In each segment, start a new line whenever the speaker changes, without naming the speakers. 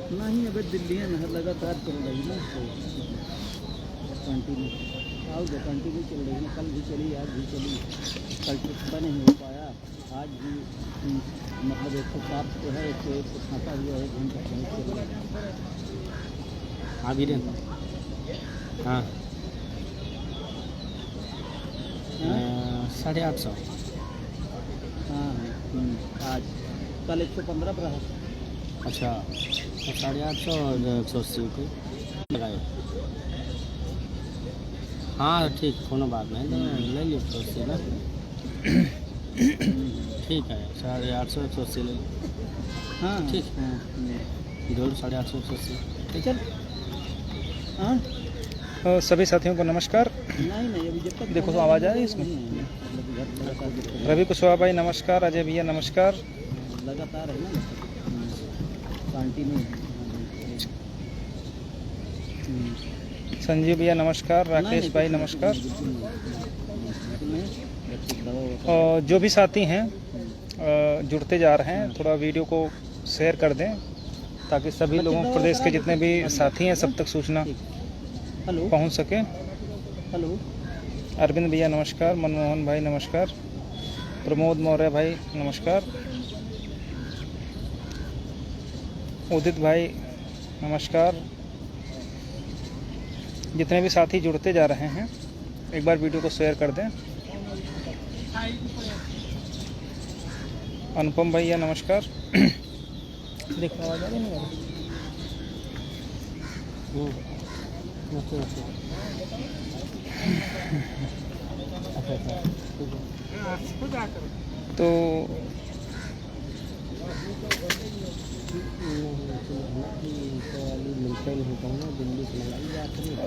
नहीं अभी दिल्ली में लगातार चल रही ना, कंटिन्यू कंटिन्यू चल रही है। कल भी चली, आज भी चली। कल तो नहीं हो पाया, आज भी मतलब 107 तो है, 101 को फाँसा हुआ है, घंटा चल रहा है।
हाँ वीरेन, हाँ 850।
हाँ आज कल 115 पर रहा।
अच्छा, तो 850 और 180 को लगाए। हाँ ठीक, कोनो बात नहीं, तो ले लो 180 ना। ठीक है, 850 180 ले लो।
हाँ
ठीक
हाँ
जोड़ 850 180।
चल। हाँ
सभी साथियों को नमस्कार।
नहीं अभी जब तक
देखो तो आवाज़ आ रही है इसमें। रवि कुशवाहा भाई नमस्कार, अजय भैया नमस्कार।
लगातार है ना, कंटिन्यू।
संजीव भैया नमस्कार, राकेश भाई नमस्कार। जो भी साथी हैं जुड़ते जा रहे हैं, थोड़ा वीडियो को शेयर कर दें ताकि सभी लोगों, प्रदेश के जितने भी साथी हैं सब तक सूचना पहुंच सके।
हेलो
अरविंद भैया नमस्कार, मनमोहन भाई नमस्कार, प्रमोद मौर्य भाई नमस्कार, उदित भाई नमस्कार। जितने भी साथी जुड़ते जा रहे हैं एक बार वीडियो को शेयर कर दें। अनुपम भैया नमस्कार। देखो आवाज़ आ रही है? तो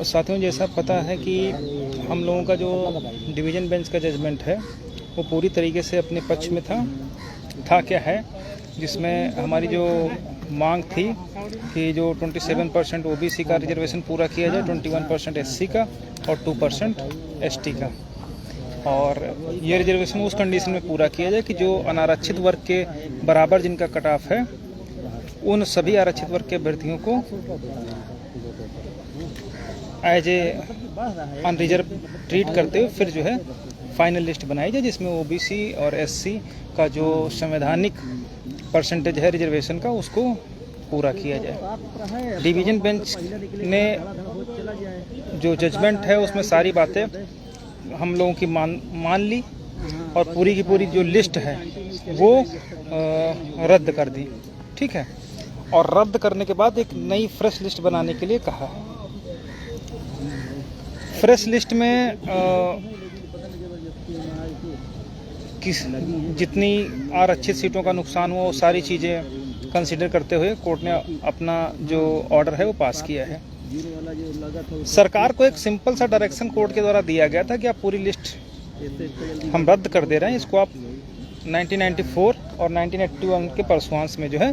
साथियों, जैसा पता है कि हम लोगों का जो डिवीज़न बेंच का जजमेंट है वो पूरी तरीके से अपने पक्ष में था क्या है, जिसमें हमारी जो मांग थी कि जो 27% ओबीसी का रिजर्वेशन पूरा किया जाए, 21% एससी का और 2% एसटी का, और ये रिजर्वेशन उस कंडीशन में पूरा किया जाए कि जो अनारक्षित वर्ग के बराबर जिनका कट ऑफ है उन सभी आरक्षित वर्ग के अभ्यर्थियों को एज ए अनरिजर्व ट्रीट करते हुए फिर जो है फाइनल लिस्ट बनाई जाए, जिसमें ओबीसी और एससी का जो संवैधानिक परसेंटेज है रिजर्वेशन का उसको पूरा किया जाए। डिवीज़न बेंच ने जो जजमेंट है उसमें सारी बातें हम लोगों की मान ली और पूरी की पूरी जो लिस्ट है वो रद्द कर दी। ठीक है, और रद्द करने के बाद एक नई फ्रेश लिस्ट बनाने के लिए कहा है। फ्रेश लिस्ट में जितनी आरक्षित सीटों का नुकसान हुआ वो सारी चीज़ें कंसीडर करते हुए कोर्ट ने अपना जो ऑर्डर है वो पास किया है। सरकार को एक सिंपल सा डायरेक्शन कोर्ट के द्वारा दिया गया था कि आप पूरी लिस्ट हम रद्द कर दे रहे हैं, इसको आप 1994 और 1981 के परसुआंस में जो है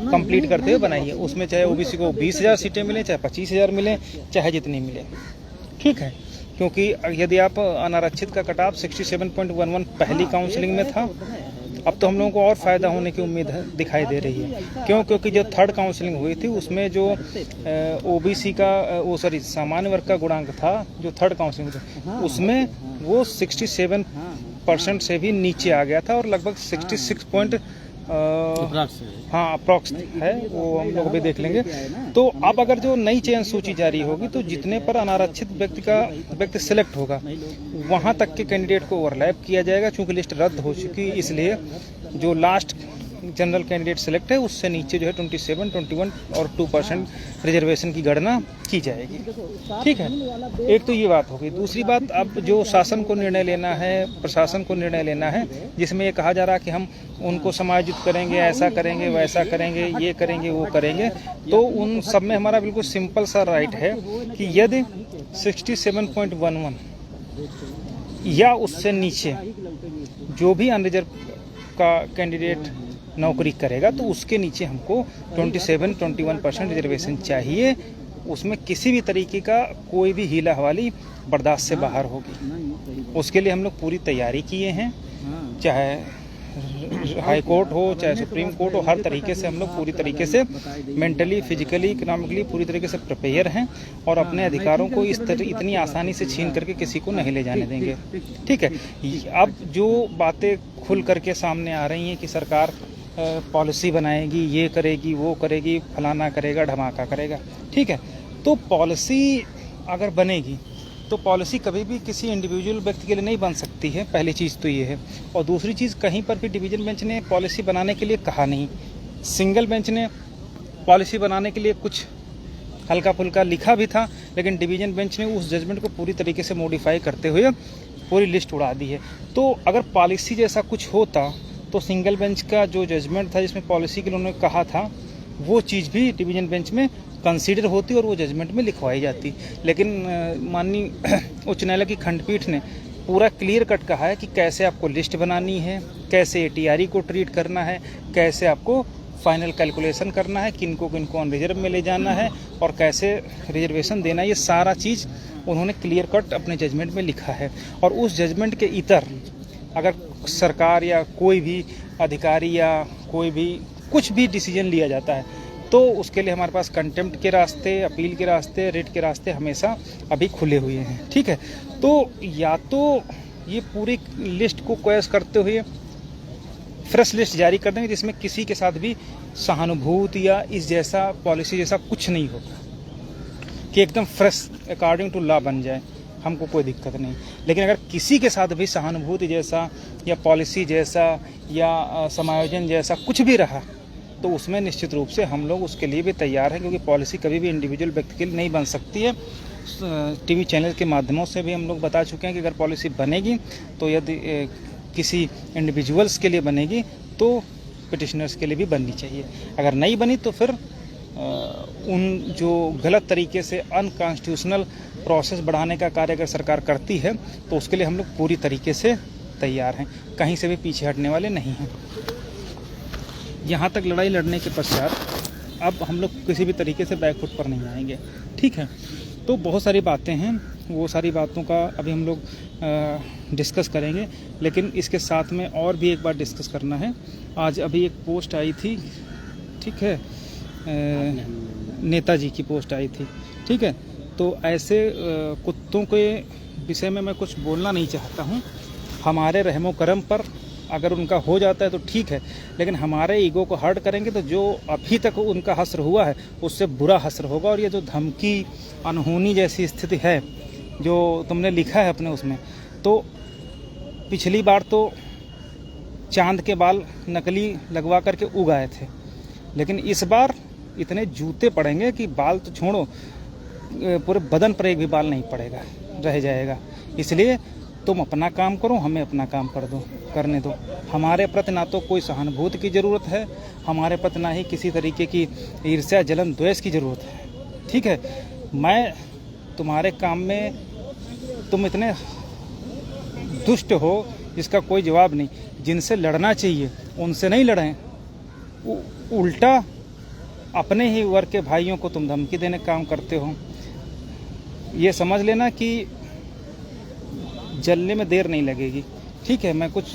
कंप्लीट करते हुए बनाइए। उसमें चाहे ओबीसी को 20,000 सीटें मिलें, चाहे 25,000 मिलें, चाहे जितनी मिले। ठीक है, क्योंकि यदि आप अनारक्षित का कट ऑफ 67.11 पहली काउंसलिंग में था, अब तो हम लोगों को और फ़ायदा होने की उम्मीद है, दिखाई दे रही है। क्यों? क्योंकि जो थर्ड काउंसलिंग हुई थी उसमें जो ओबीसी का सामान्य वर्ग का गुणांक था, जो थर्ड काउंसलिंग था उसमें वो 67% से भी नीचे आ गया था और लगभग 66 अप्रॉक्स है, वो हम लोग भी देख लेंगे। तो अब अगर जो नई चयन सूची जारी होगी तो जितने पर अनारक्षित व्यक्ति सिलेक्ट होगा वहां तक के कैंडिडेट को ओवरलैप किया जाएगा। चूंकि लिस्ट रद्द हो चुकी है इसलिए जो लास्ट जनरल कैंडिडेट सिलेक्ट है उससे नीचे जो है 27, 21 और 2% रिजर्वेशन की गणना की जाएगी। ठीक है, एक तो ये बात होगी। दूसरी बात, अब जो शासन को निर्णय लेना है, प्रशासन को निर्णय लेना है, जिसमें ये कहा जा रहा है कि हम उनको समायोजित करेंगे, ऐसा करेंगे, वैसा करेंगे, ये करेंगे, वो करेंगे, तो उन सब में हमारा बिल्कुल सिंपल सा राइट है कि यदि 67.11 या उससे नीचे जो भी अनरिजर्व का कैंडिडेट नौकरी करेगा तो उसके नीचे हमको 27-21% रिजर्वेशन चाहिए। उसमें किसी भी तरीके का कोई भी हीला हवाली बर्दाश्त से बाहर होगी। उसके लिए हम लोग पूरी तैयारी किए हैं, चाहे हाई कोर्ट हो चाहे सुप्रीम कोर्ट हो, हर तरीके से हम लोग पूरी तरीके से मेंटली, फिजिकली, इकोनॉमिकली पूरी तरीके से प्रिपेयर हैं और अपने अधिकारों को इतनी आसानी से छीन करके किसी को नहीं ले जाने देंगे। ठीक है, अब जो बातें खुल करके सामने आ रही हैं कि सरकार पॉलिसी बनाएगी, ये करेगी, वो करेगी, फलाना करेगा, धमाका करेगा। ठीक है, तो पॉलिसी अगर बनेगी तो पॉलिसी कभी भी किसी इंडिविजुअल व्यक्ति के लिए नहीं बन सकती है, पहली चीज़ तो ये है। और दूसरी चीज़, कहीं पर भी डिवीज़न बेंच ने पॉलिसी बनाने के लिए कहा नहीं। सिंगल बेंच ने पॉलिसी बनाने के लिए कुछ हल्का फुल्का लिखा भी था, लेकिन डिवीज़न बेंच ने उस जजमेंट को पूरी तरीके से मॉडिफाई करते हुए पूरी लिस्ट उड़ा दी है। तो अगर पॉलिसी जैसा कुछ होता तो सिंगल बेंच का जो जजमेंट था जिसमें पॉलिसी के लिए उन्होंने कहा था, वो चीज़ भी डिवीज़न बेंच में कंसीडर होती और वो जजमेंट में लिखवाई जाती। लेकिन माननीय उच्च न्यायालय की खंडपीठ ने पूरा क्लियर कट कहा है कि कैसे आपको लिस्ट बनानी है, कैसे ATRE को ट्रीट करना है, कैसे आपको फाइनल कैलकुलेशन करना है, किनको किनको ऑन रिजर्व में ले जाना है और कैसे रिजर्वेशन देना है। ये सारा चीज़ उन्होंने क्लियर कट अपने जजमेंट में लिखा है। और उस जजमेंट के इतर अगर सरकार या कोई भी अधिकारी या कोई भी कुछ भी डिसीजन लिया जाता है तो उसके लिए हमारे पास कंटेम्प्ट के रास्ते, अपील के रास्ते, रिट के रास्ते हमेशा अभी खुले हुए हैं। ठीक है, तो या तो ये पूरी लिस्ट को क्वेश करते हुए फ्रेश लिस्ट जारी कर देंगे जिसमें किसी के साथ भी सहानुभूति या इस जैसा पॉलिसी जैसा कुछ नहीं होगा, कि एकदम फ्रेश अकॉर्डिंग टू लॉ बन जाए, हमको कोई दिक्कत नहीं। लेकिन अगर किसी के साथ भी सहानुभूति जैसा या पॉलिसी जैसा या समायोजन जैसा कुछ भी रहा तो उसमें निश्चित रूप से हम लोग उसके लिए भी तैयार हैं, क्योंकि पॉलिसी कभी भी इंडिविजुअल व्यक्ति के लिए नहीं बन सकती है। टीवी चैनल के माध्यमों से भी हम लोग बता चुके हैं कि अगर पॉलिसी बनेगी तो यदि किसी इंडिविजुअल्स के लिए बनेगी तो पिटिशनर्स के लिए भी बननी चाहिए। अगर नहीं बनी तो फिर उन जो गलत तरीके से अनकॉन्स्टिट्यूशनल प्रोसेस बढ़ाने का कार्य अगर सरकार करती है तो उसके लिए हम लोग पूरी तरीके से तैयार हैं, कहीं से भी पीछे हटने वाले नहीं हैं। यहाँ तक लड़ाई लड़ने के पश्चात अब हम लोग किसी भी तरीके से बैकफुट पर नहीं आएंगे। ठीक है, तो बहुत सारी बातें हैं, वो सारी बातों का अभी हम लोग डिस्कस करेंगे, लेकिन इसके साथ में और भी एक बार डिस्कस करना है। आज अभी एक पोस्ट आई थी, ठीक है, नेताजी की पोस्ट आई थी। ठीक है, तो ऐसे कुत्तों के विषय में मैं कुछ बोलना नहीं चाहता हूँ। हमारे रहमो करम पर अगर उनका हो जाता है तो ठीक है, लेकिन हमारे ईगो को हर्ट करेंगे तो जो अभी तक उनका हश्र हुआ है उससे बुरा हश्र होगा। और ये जो धमकी, अनहोनी जैसी स्थिति है जो तुमने लिखा है अपने उसमें, तो पिछली बार तो चांद के बाल नकली लगवा करके उगाए थे, लेकिन इस बार इतने जूते पड़ेंगे कि बाल तो छोड़ो, पूरे बदन पर एक भी बाल नहीं पड़ेगा, रह जाएगा। इसलिए तुम अपना काम करो, हमें अपना काम करने दो। हमारे प्रति ना तो कोई सहानुभूति की ज़रूरत है, हमारे प्रति ना ही किसी तरीके की ईर्ष्या, जलन, द्वेष की ज़रूरत है। ठीक है, मैं तुम्हारे काम में, तुम इतने दुष्ट हो जिसका कोई जवाब नहीं। जिनसे लड़ना चाहिए उनसे नहीं लड़ें, उल्टा अपने ही वर्ग के भाइयों को तुम धमकी देने का काम करते हो। ये समझ लेना कि जलने में देर नहीं लगेगी। ठीक है, मैं कुछ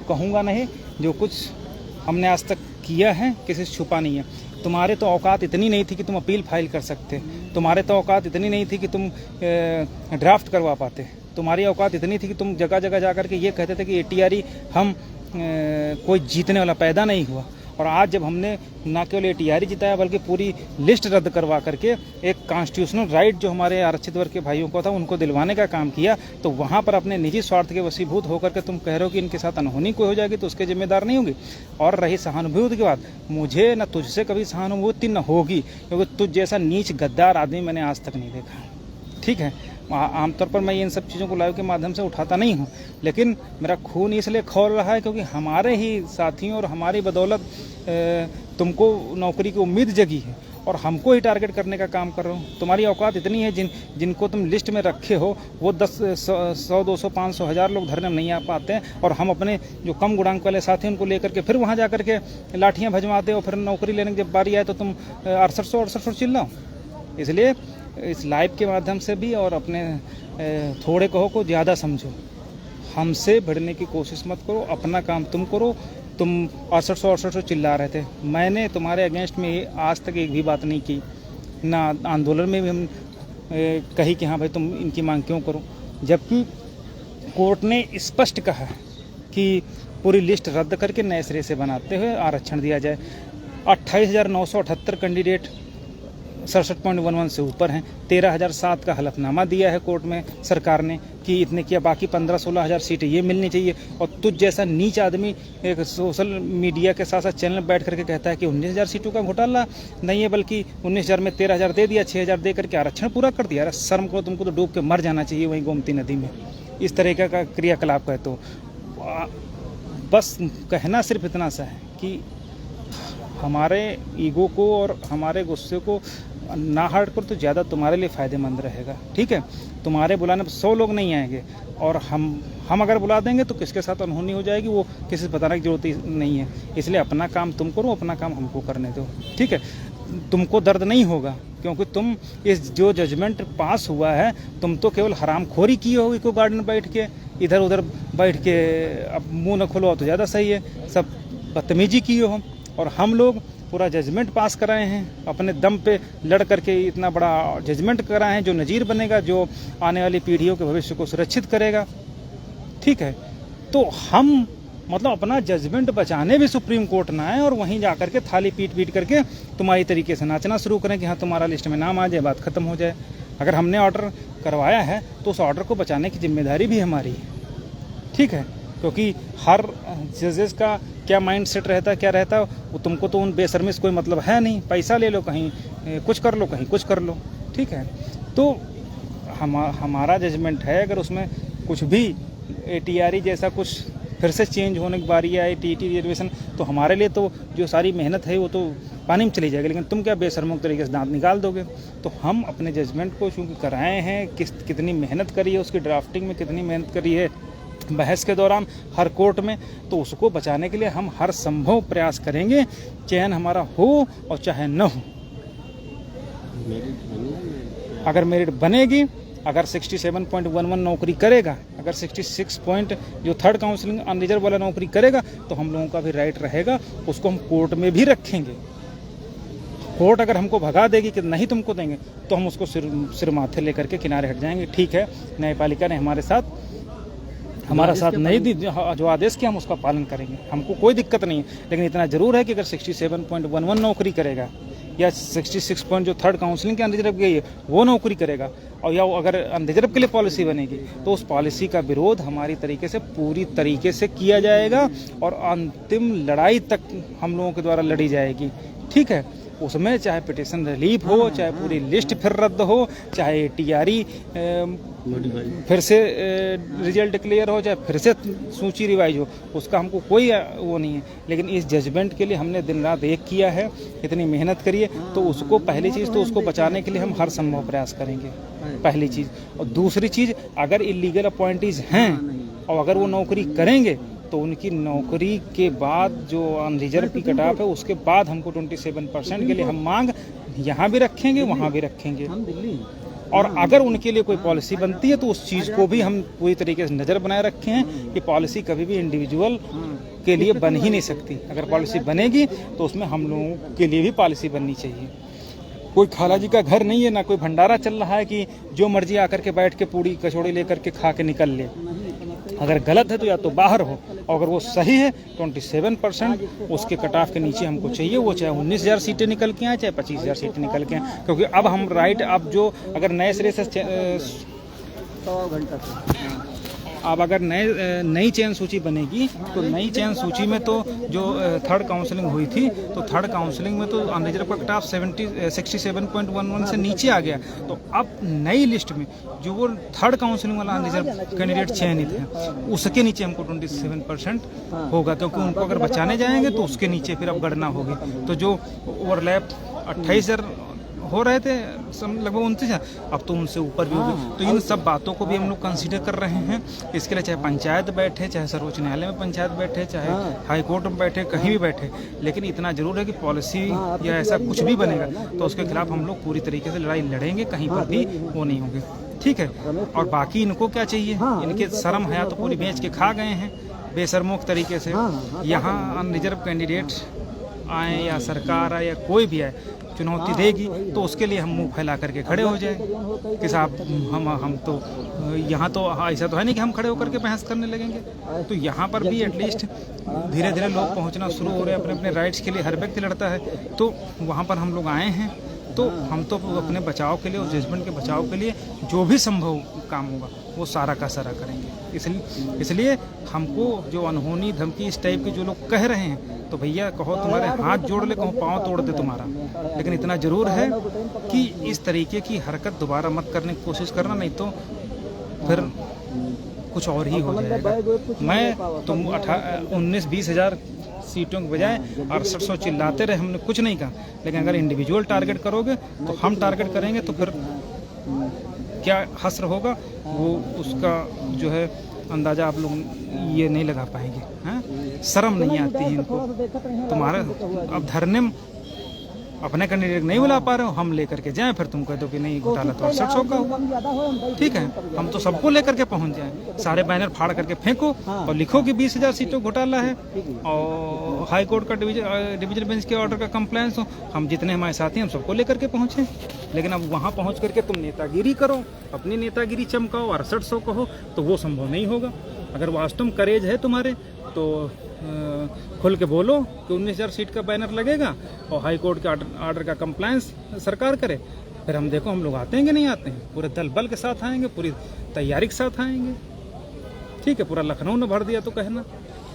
कहूँगा नहीं, जो कुछ हमने आज तक किया है किसी से छुपा नहीं है। तुम्हारे तो औकात इतनी नहीं थी कि तुम अपील फाइल कर सकते, तुम्हारे तो औकात इतनी नहीं थी कि तुम ड्राफ्ट करवा पाते, तुम्हारी औकात इतनी थी कि तुम जगह जगह जा कर के ये कहते थे कि ATRE हम कोई जीतने वाला पैदा नहीं हुआ। और आज जब हमने ना केवल ATRE जिताया बल्कि पूरी लिस्ट रद्द करवा करके एक कॉन्स्टिट्यूशनल राइट जो हमारे आरक्षित वर्ग के भाइयों को था उनको दिलवाने का काम किया, तो वहाँ पर अपने निजी स्वार्थ के वशीभूत होकर के तुम कह रहे हो कि इनके साथ अनहोनी कोई हो जाएगी तो उसके जिम्मेदार नहीं होंगे। और रही सहानुभूति की बात, मुझे न तुझसे कभी सहानुभूति न होगी, क्योंकि तुझ जैसा नीच गद्दार आदमी मैंने आज तक नहीं देखा। ठीक है, आमतौर पर मैं इन सब चीज़ों को लाइव के माध्यम से उठाता नहीं हूँ, लेकिन मेरा खून इसलिए खौल रहा है क्योंकि हमारे ही साथियों और हमारी बदौलत तुमको नौकरी की उम्मीद जगी है और हमको ही टारगेट करने का काम कर रहे हो। तुम्हारी औकात इतनी है, जिनको तुम लिस्ट में रखे हो वो 10, 100, 200, 500, 1000 लोग धरने में नहीं आ पाते हैं, और हम अपने जो कम गुणांक वाले साथी उनको लेकर के फिर वहाँ जा करके लाठियाँ भजवाते हो, फिर नौकरी लेने की जब बारी आए तो तुम 6800 चिल्लाओ। इसलिए इस लाइव के माध्यम से भी और अपने थोड़े कहो को ज़्यादा समझो, हमसे भिड़ने की कोशिश मत करो, अपना काम तुम करो, तुम 6800 चिल्ला रहे थे। मैंने तुम्हारे अगेंस्ट में आज तक एक भी बात नहीं की, ना आंदोलन में भी हम कही कि हाँ भाई तुम इनकी मांग क्यों करो, जबकि कोर्ट ने स्पष्ट कहा कि पूरी लिस्ट रद्द करके नए सिरे से बनाते हुए आरक्षण दिया जाए। 28,978 कैंडिडेट 67.11 से ऊपर हैं। 13,007 का हलफनामा दिया है कोर्ट में सरकार ने कि इतने किया, बाकी 15-16 हज़ार सीटें ये मिलनी चाहिए। और तुझ जैसा नीच आदमी एक सोशल मीडिया के साथ साथ चैनल में बैठ करके कहता है कि 19,000 सीटों का घोटाला नहीं है, बल्कि 19,000 में 13,000 दे दिया, 6,000 दे करके आरक्षण पूरा कर दिया। अरे शर्म को, तुमको तो डूब के मर जाना चाहिए वहीं गोमती नदी में, इस तरीके का क्रियाकलाप है। तो बस कहना सिर्फ इतना सा है कि हमारे ईगो को और हमारे गुस्से को ना हट कर तो ज़्यादा तुम्हारे लिए फ़ायदेमंद रहेगा। ठीक है, तुम्हारे बुलाने पर 100 लोग नहीं आएंगे, और हम अगर बुला देंगे तो किसके साथ अनहोनी हो जाएगी वो किसी से बताने की जरूरत ही नहीं है। इसलिए अपना काम तुम करो, अपना काम हमको करने दो। ठीक है, तुमको दर्द नहीं होगा क्योंकि तुम इस जो जजमेंट पास हुआ है, तुम तो केवल हरामखोरी की होगी को गार्डन बैठ के, इधर उधर बैठ के अब मुँह न खुलवाओ तो ज़्यादा सही है, सब बदतमीजी की हो। और हम लोग पूरा जजमेंट पास कराए हैं, अपने दम पे लड़ करके इतना बड़ा जजमेंट कराए हैं जो नज़ीर बनेगा, जो आने वाली पीढ़ियों के भविष्य को सुरक्षित करेगा। ठीक है, तो हम मतलब अपना जजमेंट बचाने भी सुप्रीम कोर्ट ना आए और वहीं जा करके थाली पीट करके तुम्हारी तरीके से नाचना शुरू करें कि हाँ तुम्हारा लिस्ट में नाम आ जाए, बात खत्म हो जाए। अगर हमने ऑर्डर करवाया है तो उस ऑर्डर को बचाने की जिम्मेदारी भी हमारी है। ठीक है, क्योंकि हर जजेस का क्या माइंड सेट रहता है, क्या रहता है, वो तुमको तो उन बेशर्मी से कोई मतलब है नहीं। पैसा ले लो, कहीं कुछ कर लो, कहीं कुछ कर लो। ठीक है, तो हमारा जजमेंट है, अगर उसमें कुछ भी ATRE जैसा कुछ फिर से चेंज होने की बारी आई, TT रिजर्वेशन, तो हमारे लिए तो जो सारी मेहनत है वो तो पानी में चली जाएगी। लेकिन तुम क्या बेशर्मों तरीके से दांत निकाल दोगे। तो हम अपने जजमेंट को चूँकि कराए हैं, कितनी मेहनत करी है, उसकी ड्राफ्टिंग में कितनी मेहनत करी है बहस के दौरान हर कोर्ट में, तो उसको बचाने के लिए हम हर संभव प्रयास करेंगे, चयन हमारा हो और चाहे न हो। अगर मेरिट बनेगी, अगर 67.11 नौकरी करेगा, अगर 66 पॉइंट जो थर्ड काउंसलिंग अनरिजर्व वाला नौकरी करेगा, तो हम लोगों का भी राइट रहेगा, उसको हम कोर्ट में भी रखेंगे। कोर्ट अगर हमको भगा देगी कि नहीं तुमको देंगे, तो हम उसको सिर माथे लेकर के किनारे हट जाएंगे। ठीक है, न्यायपालिका ने हमारा साथ नहीं दी, जो आदेश किया हम उसका पालन करेंगे, हमको कोई दिक्कत नहीं है। लेकिन इतना जरूर है कि अगर 67.11 नौकरी करेगा या 66 पॉइंट जो थर्ड काउंसलिंग के अनरिजर्व गई है वो नौकरी करेगा, और या अगर अनरिजर्व के लिए पॉलिसी बनेगी, तो उस पॉलिसी का विरोध हमारी तरीके से पूरी तरीके से किया जाएगा और अंतिम लड़ाई तक हम लोगों के द्वारा लड़ी जाएगी। ठीक है, उसमें चाहे पिटिशन रिलीफ हो, चाहे पूरी लिस्ट फिर रद्द हो, चाहे ATRE फिर से रिजल्ट क्लियर हो, चाहे फिर से सूची रिवाइज हो, उसका हमको कोई वो नहीं है। लेकिन इस जजमेंट के लिए हमने दिन रात एक किया है, इतनी मेहनत करी है, तो उसको पहली चीज़ तो उसको बचाने के लिए हम हर संभव प्रयास करेंगे, पहली चीज़। और दूसरी चीज़, अगर इलीगल अपॉइंटीज हैं और अगर वो नौकरी करेंगे, तो उनकी नौकरी के बाद जो अनरिजर्व की कट ऑफ है, उसके बाद हमको 27% के लिए हम मांग यहाँ भी रखेंगे, वहाँ भी रखेंगे। और अगर उनके लिए कोई पॉलिसी बनती है तो उस चीज़ को भी हम पूरी तरीके से नज़र बनाए रखे हैं कि पॉलिसी कभी भी इंडिविजुअल के लिए बन ही नहीं सकती। अगर पॉलिसी बनेगी तो उसमें हम लोगों के लिए भी पॉलिसी बननी चाहिए। कोई खाला जी का घर नहीं है, ना कोई भंडारा चल रहा है कि जो मर्जी आकर के बैठ के पूड़ी कचौड़ी लेकर के खा के निकल ले। अगर गलत है तो या तो बाहर हो, और अगर वो सही है 27% उसके कट ऑफ के नीचे हमको चाहिए, वो चाहे 19,000 सीटें निकल के आए, चाहे 25,000 सीटें निकल के आए। क्योंकि अब हम राइट, अब जो अगर नए सिरे से अब अगर नई चयन सूची बनेगी, तो नई चयन सूची में तो जो थर्ड काउंसलिंग हुई थी, तो थर्ड काउंसलिंग में तो अनरिजर्व का कट ऑफ 67.11 से नीचे आ गया। तो अब नई लिस्ट में जो वो थर्ड काउंसलिंग वाला अनरिजर्व कैंडिडेट चयनित है, उसके नीचे हमको 27% होगा, क्योंकि उनको अगर बचाने जाएंगे तो उसके नीचे फिर अब गणना होगी। तो जो ओवरलैप 28,000 हो रहे थे लगभग 29,000, अब तो उनसे ऊपर भी होगी। तो इन सब बातों को भी हम लोग कंसीडर कर रहे हैं। इसके लिए चाहे पंचायत बैठे, चाहे सर्वोच्च न्यायालय में पंचायत बैठे, चाहे हाई कोर्ट में बैठे, कहीं भी बैठे, लेकिन इतना जरूर है कि पॉलिसी या ऐसा कुछ भी बनेगा तो उसके खिलाफ हम लोग पूरी तरीके से लड़ाई लड़ेंगे, कहीं पर भी वो नहीं होंगे। ठीक है, और बाकी इनको क्या चाहिए, इनके शर्म हया तो पूरी बेच के खा गए हैं। बेशर्मोक तरीके से यहाँ अनरिजर्व कैंडिडेट आए या सरकार आए या कोई भी आए चुनौती देगी तो उसके लिए हम मुंह फैला करके खड़े हो जाएं कि साहब हम तो यहाँ तो ऐसा तो है नहीं कि हम खड़े होकर के बहस करने लगेंगे। तो यहाँ पर भी एटलीस्ट धीरे धीरे लोग पहुँचना शुरू हो रहे हैं, अपने अपने राइट्स के लिए हर व्यक्ति लड़ता है। तो वहाँ पर हम लोग आए हैं, तो हम तो अपने बचाव के लिए और जजमेंट के बचाव के लिए जो भी संभव काम होगा वो सारा का सारा करेंगे। इसलिए हमको जो अनहोनी धमकी इस टाइप की जो लोग कह रहे हैं, तो भैया कहो तुम्हारे हाथ जोड़ ले, कहो पाँव तोड़ दे तुम्हारा, लेकिन इतना ज़रूर है कि इस तरीके की हरकत दोबारा मत करने की कोशिश करना, नहीं तो फिर कुछ और ही हो जाएगा। मैं तुम 19-20 हज़ार सीटों के बजाय 6800 चिल्लाते रहे, हमने कुछ नहीं कहा, लेकिन अगर इंडिविजुअल टारगेट करोगे तो हम टारगेट करेंगे तो फिर क्या हस्र होगा वो उसका जो है अंदाज़ा आप लोग ये नहीं लगा पाएंगे। हैं, शर्म नहीं आती है इनको। तुम्हारा अब धरने में अपने कैंडिडेट नहीं बुला पा रहे हो, हम लेकर के जाएं, फिर तुम कह दो कि नहीं घोटाला तो 6800 का होगा। ठीक है, हम तो सबको लेकर के पहुंच जाएं, सारे बैनर फाड़ करके फेंको और लिखो कि 20,000 सीटों घोटाला है और हाई कोर्ट का डिवीजन बेंच के ऑर्डर का कंप्लेंस हो। हम जितने हमारे साथी हम सबको लेकर के पहुंचे, लेकिन अब वहां पहुंच करके तुम नेतागिरी करो, अपनी नेतागिरी चमकाओ, 6800 कहो, तो वो संभव नहीं होगा। अगर वास्तव में करेज है तुम्हारे तो खुल के बोलो कि 19,000 सीट का बैनर लगेगा और हाई कोर्ट के ऑर्डर का कंप्लायंस सरकार करे, फिर हम देखो हम लोग आते हैं कि नहीं आते हैं। पूरे दल बल के साथ आएंगे, पूरी तैयारी के साथ आएंगे। ठीक है, पूरा लखनऊ ने भर दिया तो कहना,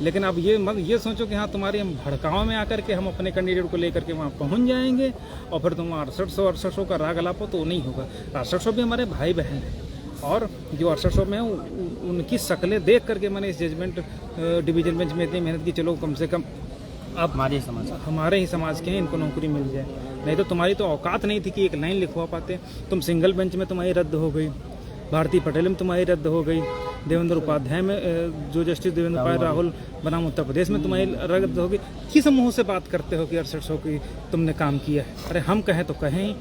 लेकिन अब ये सोचो कि हाँ तुम्हारी हम भड़काव में आकर के हम अपने कैंडिडेट को लेकर के वहाँ पहुँच जाएंगे और फिर तुम 6800 का राग अलापो, तो नहीं होगा। 6800 भी हमारे भाई बहन हैं और जो 6800 में उनकी शक्लें देख करके मैंने इस जजमेंट डिवीजन बेंच में इतनी मेहनत की, चलो कम से कम अब हमारे ही समाज के हैं इनको नौकरी मिल जाए। नहीं तो तुम्हारी तो औकात नहीं थी कि एक लाइन लिखवा पाते। तुम सिंगल बेंच में तुम्हारी रद्द हो गई, भारती पटेल में तुम्हारी रद्द हो गई, देवेंद्र उपाध्याय में जो जस्टिस देवेंद्र उपाध्याय राहुल बनाम उत्तर प्रदेश में तुम्हारी रद्द हो गई। किस मुँह से बात करते हो कि 6800 की तुमने काम किया है? अरे हम कहें तो कहें ही,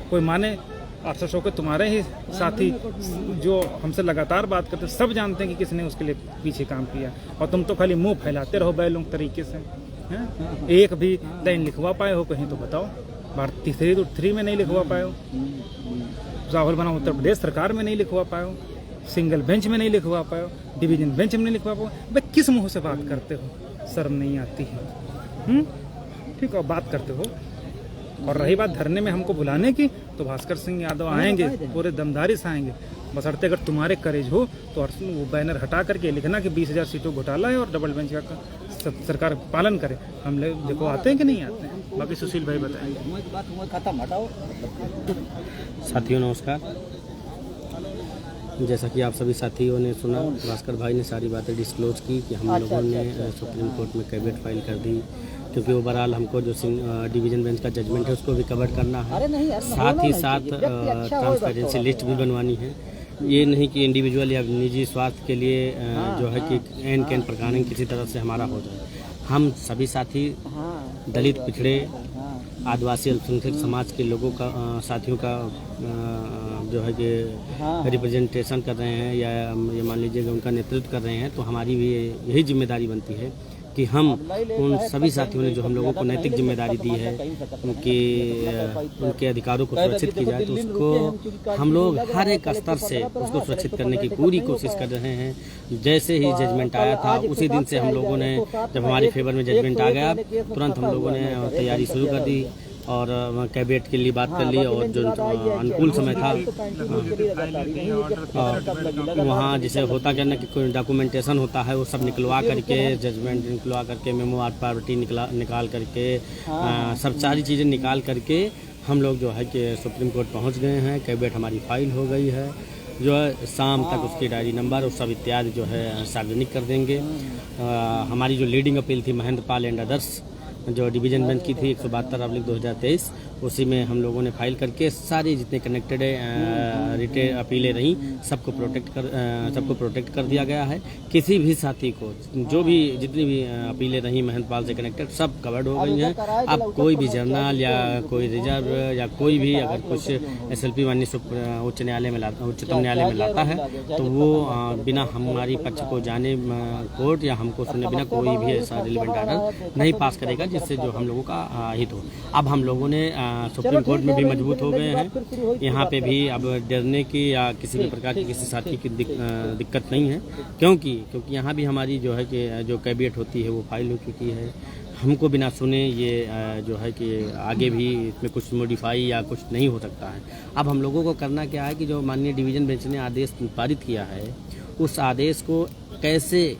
कोई माने 800 के तुम्हारे ही साथी जो हमसे लगातार बात करते हैं, सब जानते हैं कि किसने उसके लिए पीछे काम किया, और तुम तो खाली मुंह फैलाते रहो बैलों तरीके से। हैं, एक भी लाइन लिखवा पाए हो कहीं तो बताओ। भारती 3 में नहीं लिखवा पाए हो, राहुल बनाम उत्तर प्रदेश सरकार में नहीं लिखवा पाए हो, सिंगल बेंच में नहीं लिखवा पाए हो, डिवीजन बेंच में नहीं लिखवा पाए। भाई किस मुँह से बात करते हो? शर्म नहीं आती है? ठीक है, बात करते हो। और रही बात धरने में हमको बुलाने की, तो भास्कर सिंह यादव आएंगे, पूरे दमदारी से आएंगे, बशर्ते अगर तुम्हारे करेज हो तो वो बैनर हटा करके लिखना कि 20,000 सीटों घोटाला है और डबल बेंच का सरकार पालन करे। हम लोग देखो आते हैं कि नहीं आते हैं। बाकी सुशील भाई बताएंगे।
साथियों नमस्कार, जैसा कि आप सभी साथियों ने सुना, भास्कर भाई ने सारी बातें डिस्क्लोज की कि हम लोगों ने सुप्रीम कोर्ट में कैविएट फाइल कर दी, क्योंकि ओवरऑल हमको जो डिवीजन बेंच का जजमेंट है उसको भी कवर करना है, साथ ही साथ ट्रांसपेरेंसी लिस्ट भी बनवानी है। ये नहीं कि इंडिविजुअल या निजी स्वार्थ के लिए जो है कि एन कैन प्रकारण किसी तरह से हमारा हो जाए। हम सभी साथी दलित, पिछड़े, आदिवासी अल्पसंख्यक समाज के लोगों का साथियों का जो है कि रिप्रेजेंटेशन कर रहे हैं या ये मान लीजिएगा उनका नेतृत्व कर रहे हैं, तो हमारी भी यही जिम्मेदारी बनती है कि हम उन सभी साथियों ने जो हम लोगों को नैतिक जिम्मेदारी दी है उनके अधिकारों को सुरक्षित की जाए, तो उसको हम लोग हर एक स्तर से उसको सुरक्षित करने की पूरी कोशिश कर रहे हैं। जैसे ही जजमेंट आया था उसी दिन से हम लोगों ने, जब हमारे फेवर में जजमेंट आ गया, तुरंत हम लोगों ने तैयारी शुरू कर दी और कैबिनेट के लिए बात कर ली, और जो अनुकूल समय था वहाँ जैसे होता क्या ना कि कोई डॉक्यूमेंटेशन होता है वो सब निकलवा करके, जजमेंट निकलवा करके, मेमो ऑफ पावर्टी निकाल करके, सब सारी चीज़ें निकाल करके हम लोग जो है कि सुप्रीम कोर्ट पहुँच गए हैं। कैबिनेट हमारी फाइल हो गई है, जो है शाम तक उसकी डायरी नंबर और सब इत्यादि जो है सार्वजनिक कर देंगे। हमारी जो लीडिंग अपील थी महेंद्र पाल एंड अदर्स, जो डिवीज़न बेंच की थी 172/2023, उसी में हम लोगों ने फाइल करके सारी जितने कनेक्टेड रिटेल अपीलें रहीं सबको प्रोटेक्ट कर दिया गया है। किसी भी साथी को जो भी जितनी भी अपीलें रहीं महंतपाल से कनेक्टेड सब कवर्ड हो गई हैं। अब कोई भी जर्नल या कोई रिजर्व या कोई भी अगर कुछ SLP माननीय उच्चतम न्यायालय में लाता है तो वो बिना हमारी पक्ष को जाने कोर्ट या हमको सुने बिना कोई भी ऐसा रिलेवेंट आर्डर नहीं पास करेगा जिससे जो हम लोगों का हित हो। अब हम लोगों ने सुप्रीम कोर्ट में भी मजबूत हो गए हैं। यहाँ पे भी अब डरने की या किसी भी प्रकार की किसी साथी की दिक्कत नहीं है, क्योंकि यहाँ भी हमारी जो है कि जो कैबिनेट होती है वो फाइल हो चुकी है। हमको बिना सुने ये जो है कि आगे भी इसमें कुछ मॉडिफाई या कुछ नहीं हो सकता है। अब हम लोगों को करना क्या है कि जो माननीय डिवीज़न बेंच ने आदेश पारित किया है उस आदेश को कैसे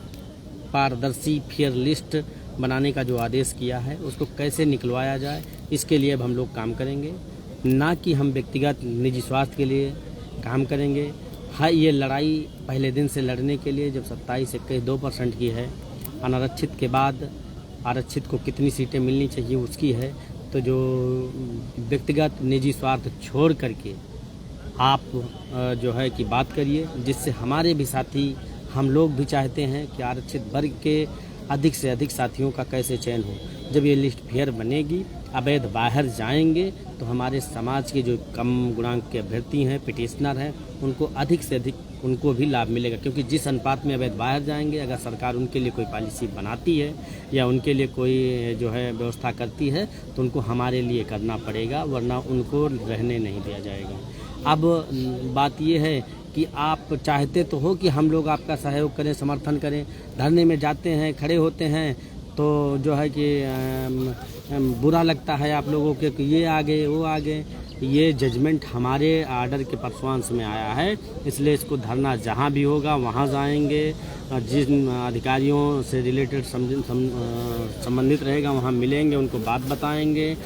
पारदर्शी फेयर लिस्ट बनाने का जो आदेश किया है उसको कैसे निकलवाया जाए, इसके लिए अब हम लोग काम करेंगे। ना कि हम व्यक्तिगत निजी स्वार्थ के लिए काम करेंगे। हाँ, ये लड़ाई पहले दिन से लड़ने के लिए जब 27 21 2% की है, अनारक्षित के बाद आरक्षित को कितनी सीटें मिलनी चाहिए उसकी है। तो जो व्यक्तिगत निजी स्वार्थ छोड़ करके आप जो है कि बात करिए, जिससे हमारे भी साथी, हम लोग भी चाहते हैं कि आरक्षित वर्ग के अधिक से अधिक साथियों का कैसे चयन हो। जब ये लिस्ट फेयर बनेगी, अवैध बाहर जाएंगे तो हमारे समाज के जो कम गुणांक के अभ्यर्थी हैं, पिटिशनर हैं, उनको अधिक से अधिक उनको भी लाभ मिलेगा। क्योंकि जिस अनुपात में अवैध बाहर जाएंगे, अगर सरकार उनके लिए कोई पॉलिसी बनाती है या उनके लिए कोई जो है व्यवस्था करती है तो उनको हमारे लिए करना पड़ेगा, वरना उनको रहने नहीं दिया जाएगा। अब बात ये है कि आप चाहते तो हो कि हम लोग आपका सहयोग करें, समर्थन करें। धरने में जाते हैं, खड़े होते हैं तो जो है कि बुरा लगता है आप लोगों के कि ये आगे वो आगे। ये जजमेंट हमारे आर्डर के परसुआंस में आया है, इसलिए इसको धरना जहाँ भी होगा वहाँ जाएंगे। जिन अधिकारियों से रिलेटेड संबंधित रहेगा वहाँ मिलेंगे, उनको बात बताएंगे।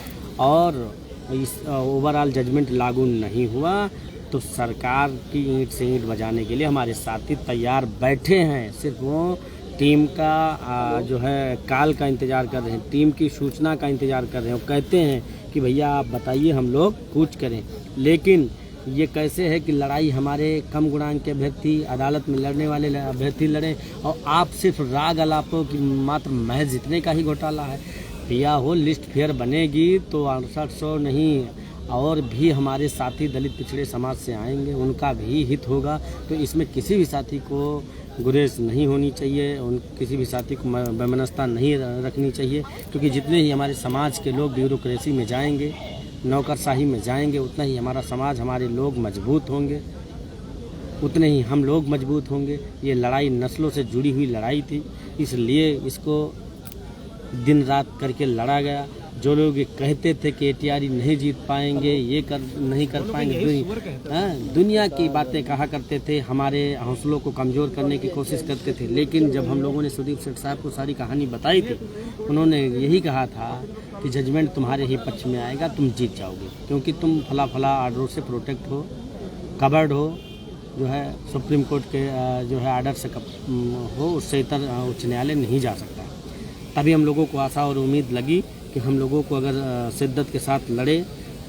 और इस ओवरऑल जजमेंट लागू नहीं हुआ तो सरकार की ईंट से ईंट बजाने के लिए हमारे साथी तैयार बैठे हैं। सिर्फ वो टीम का जो है काल का इंतज़ार कर रहे हैं, टीम की सूचना का इंतज़ार कर रहे हैं। वो कहते हैं कि भैया आप बताइए, हम लोग कूच करें। लेकिन ये कैसे है कि लड़ाई हमारे कम गुणांक के अभ्यर्थी, अदालत में लड़ने वाले अभ्यर्थी लड़ें और आप सिर्फ राग अलापों की मात्र महज इतने का ही घोटाला है। भैया हो, लिस्ट फेयर बनेगी तो 6800 नहीं और भी हमारे साथी दलित पिछड़े समाज से आएंगे, उनका भी हित होगा। तो इसमें किसी भी साथी को गुरेज नहीं होनी चाहिए, किसी भी साथी को वैमनस्यता नहीं रखनी चाहिए। क्योंकि जितने ही हमारे समाज के लोग ब्यूरोक्रेसी में जाएंगे, नौकरशाही में जाएंगे, उतना ही हमारा समाज, हमारे लोग मजबूत होंगे, उतने ही हम लोग मजबूत होंगे। ये लड़ाई नस्लों से जुड़ी हुई लड़ाई थी, इसलिए इसको दिन रात करके लड़ा गया। जो लोग ये कहते थे कि ATRE नहीं जीत पाएंगे, ये नहीं कर पाएंगे, दुनिया की बातें कहा करते थे, हमारे हौसलों को कमज़ोर करने की कोशिश करते थे। लेकिन जब हम लोगों ने सुदीप सेठ साहब को सारी कहानी बताई थी, उन्होंने यही कहा था कि जजमेंट तुम्हारे ही पक्ष में आएगा, तुम जीत जाओगे, क्योंकि तुम फला आर्डरों से प्रोटेक्ट हो, कवर्ड हो, जो है सुप्रीम कोर्ट के जो है आर्डर से हो, उससे इतर उच्च न्यायालय नहीं जा सकता। तभी हम लोगों को आशा और उम्मीद लगी कि हम लोगों को अगर शिद्दत के साथ लड़े